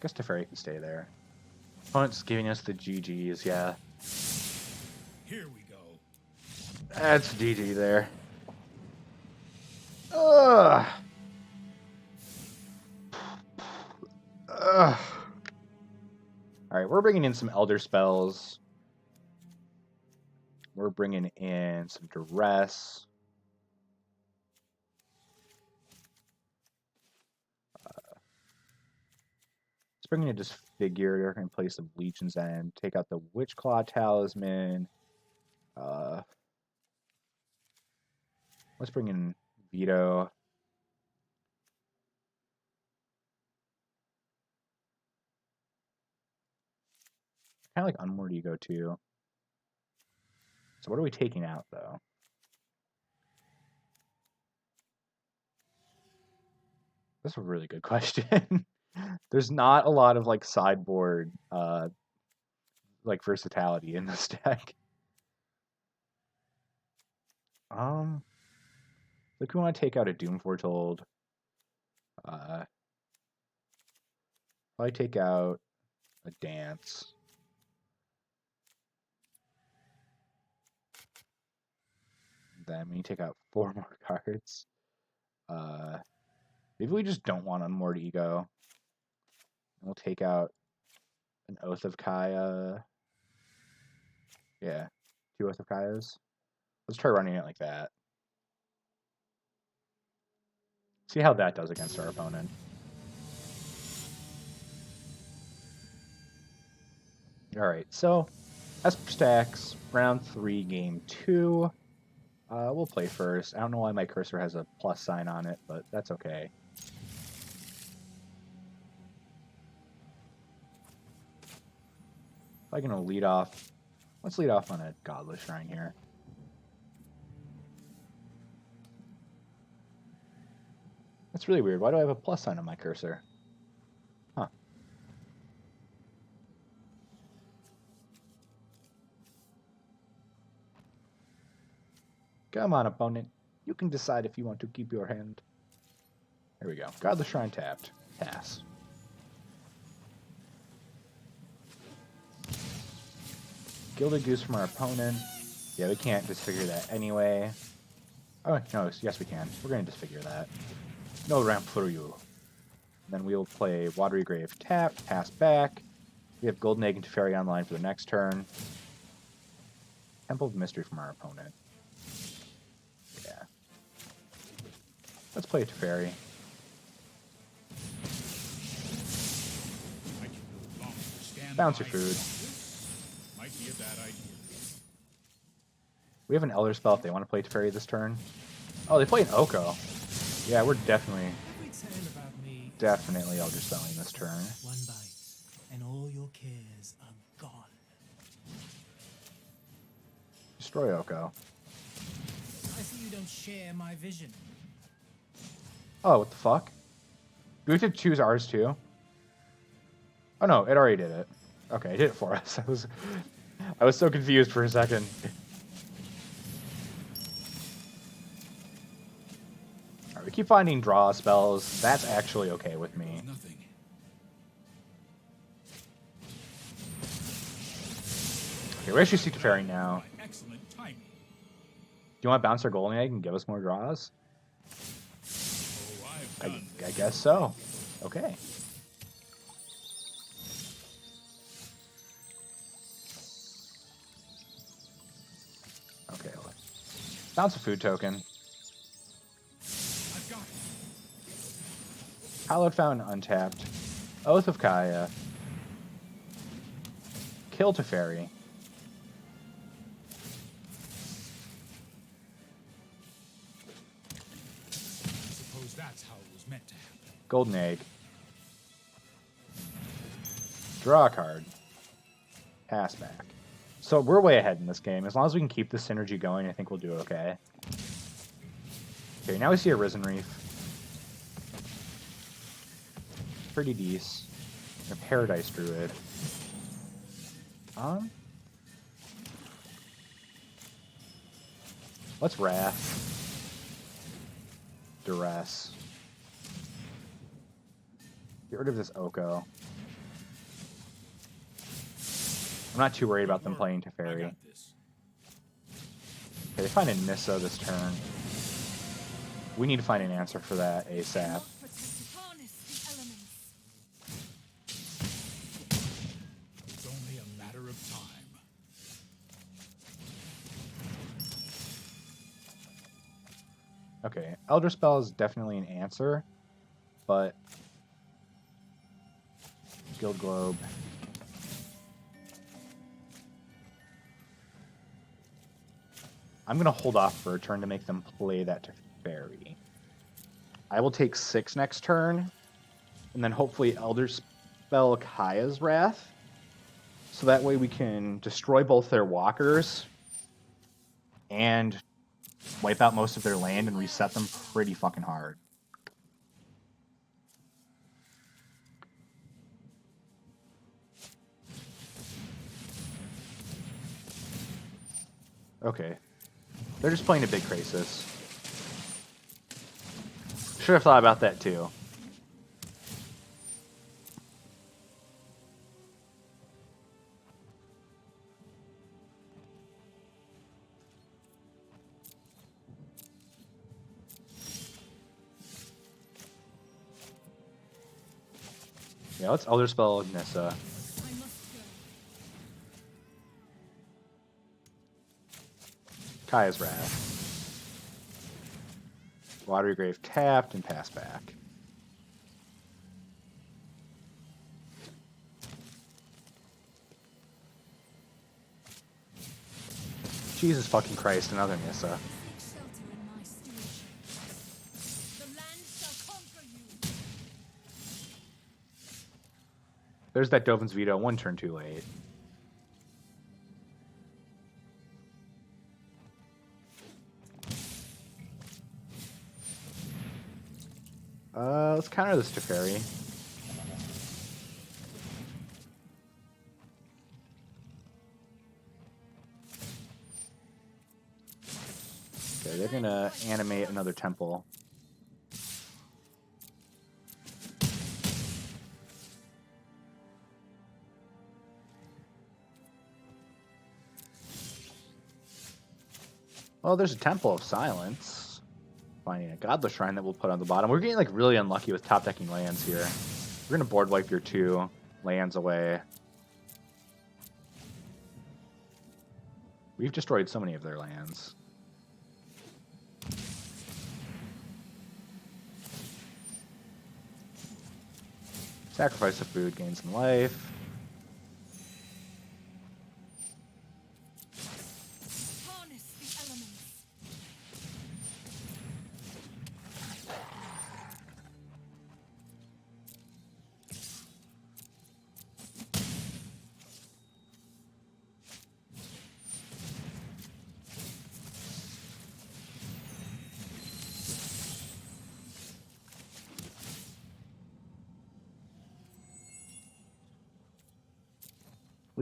Guess Teferi can stay there. Opponent's giving us the GGs, yeah. Here we go. That's GG there. Ugh. Ugh. Alright, we're bringing in some Elder spells. We're bringing in some Duress. Let's bring in a Disfigure in place of Legion's End. Take out the Witchclaw Talisman. Let's bring in Veto. Kind of like Unmoored Ego too. So what are we taking out though? That's a really good question. There's not a lot of like sideboard like versatility in this deck. Like we want to take out a Doom Foretold. Probably take out a Dance. Then we take out 4 more cards. Maybe we just don't want Unmoored Ego. We'll take out an Oath of Kaya. Yeah, 2 Oath of Kayas. Let's try running it like that. See how that does against our opponent. Alright, so Esper Staxx, round 3, game 2. We'll play first. I don't know why my cursor has a plus sign on it, but that's okay. I'm going to lead off. Let's lead off on a Godless Shrine here. That's really weird. Why do I have a plus sign on my cursor? Huh. Come on, opponent. You can decide if you want to keep your hand. There we go. Godless Shrine tapped. Pass. Gilded Goose from our opponent. Yeah, we can't disfigure that anyway. Oh, no, yes we can. We're going to disfigure that. No ramp for you. Then we'll play Watery Grave tap, pass back. We have Golden Egg and Teferi online for the next turn. Temple of Mystery from our opponent. Yeah. Let's play a Teferi. Bounce your food. Might be a bad idea. We have an Elder spell if they want to play Teferi this turn. Oh, they play an Oko. Yeah, we're definitely Elder spelling this turn. One bite, and all your cares are gone. Destroy Oko. I see You don't share my vision. Oh, what the fuck? Do we have to choose ours too? Oh no, it already did it. Okay, it did it for us. I was so confused for a second. Alright, we keep finding draw spells. That's actually okay with me. Nothing. Okay, we're actually Seek Fairy now. By excellent timing. Do you want to bounce our golden egg and give us more draws? Oh, I've done I guess so. Okay. Okay, bounce a food token. I've got it. Hallowed Fountain untapped. Oath of Kaya. Kill Teferi. Suppose that's how it was meant to happen. Golden egg. Draw a card. Pass back. So we're way ahead in this game. As long as we can keep the synergy going, I think we'll do okay. Okay, now we see a Risen Reef. Pretty decent. A Paradise Druid. What's Wrath? Duress. Get rid of this Oko. I'm not too worried about them playing I Teferi. got this. Okay, they find a Nissa this turn. We need to find an answer for that ASAP. Not protected. Harness the elements. It's only a matter of time. Okay, Elder Spell is definitely an answer, but Guild Globe. I'm going to hold off for a turn to make them play that Teferi. I will take 6 next turn, and then hopefully Elder Spell Kaya's Wrath, so that way we can destroy both their walkers and wipe out most of their land and reset them pretty fucking hard. Okay. They're just playing a big Crisis. Should have thought about that too. Yeah, let's Elder Spell Nissa. I must go. Kaya's Wrath. Watery Grave tapped and pass back. Jesus fucking Christ, another Nissa. Take shelter in my stewardship. The land shall conquer you. There's that Dovin's Veto, one turn too late. Let's counter this Teferi. Okay, they're gonna animate another temple. Well, there's a Temple of Silence. Finding a Godless Shrine that we'll put on the bottom. We're getting like really unlucky with top decking lands here. We're gonna board wipe your 2 lands away. We've destroyed so many of their lands. Sacrifice the food, gain some life. Harness the elements.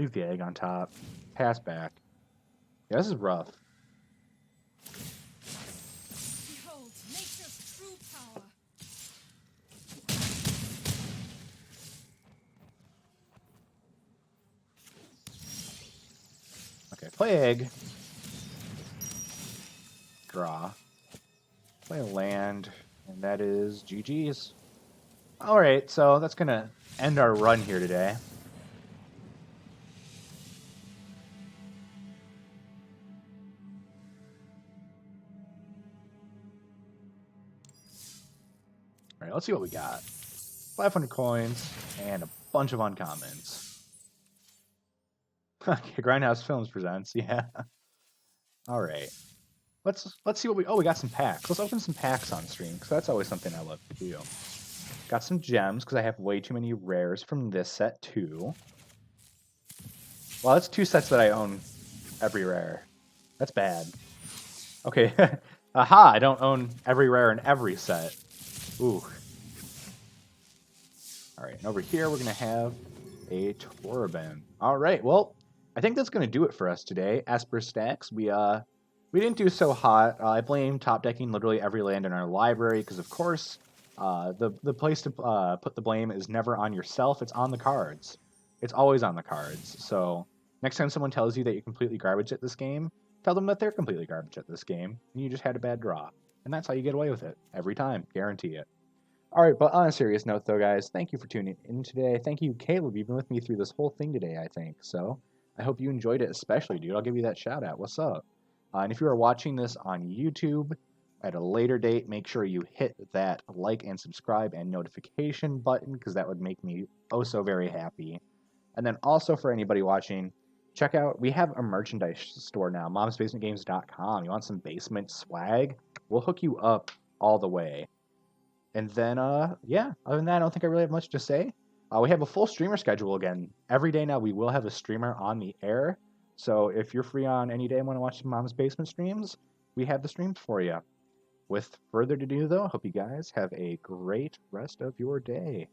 Leave the egg on top. Pass back. Yeah, this is rough. Behold, nature's true power. Okay, play egg. Draw. Play a land, and that is GG's. Alright, so that's gonna end our run here today. Alright, let's see what we got. 500 coins and a bunch of uncommons. Grindhouse Films presents, yeah. Alright. Let's see what we got some packs. Let's open some packs on stream, because that's always something I love to do. Got some gems, because I have way too many rares from this set, too. Well, that's 2 sets that I own every rare. That's bad. Okay. Aha! I don't own every rare in every set. Ooh. Alright, and over here we're going to have a Torben. Alright, well, I think that's going to do it for us today. Esper Staxx, we didn't do so hot. I blame top decking literally every land in our library, because of course, the place to put the blame is never on yourself, it's on the cards. It's always on the cards. So next time someone tells you that you're completely garbage at this game, tell them that they're completely garbage at this game, and you just had a bad draw. And that's how you get away with it. Every time. Guarantee it. Alright, but on a serious note though, guys, thank you for tuning in today. Thank you, Caleb. You've been with me through this whole thing today, I think. So I hope you enjoyed it especially, dude. I'll give you that shout out. What's up? And if you are watching this on YouTube at a later date, make sure you hit that like and subscribe and notification button, because that would make me oh so very happy. And then also for anybody watching, check out, we have a merchandise store now, momsbasementgames.com. You want some basement swag? We'll hook you up all the way. And then, yeah, other than that, I don't think I really have much to say. We have a full streamer schedule again. Every day now we will have a streamer on the air. So if you're free on any day and want to watch some Mom's Basement streams, we have the streams for you. With further ado, though, I hope you guys have a great rest of your day.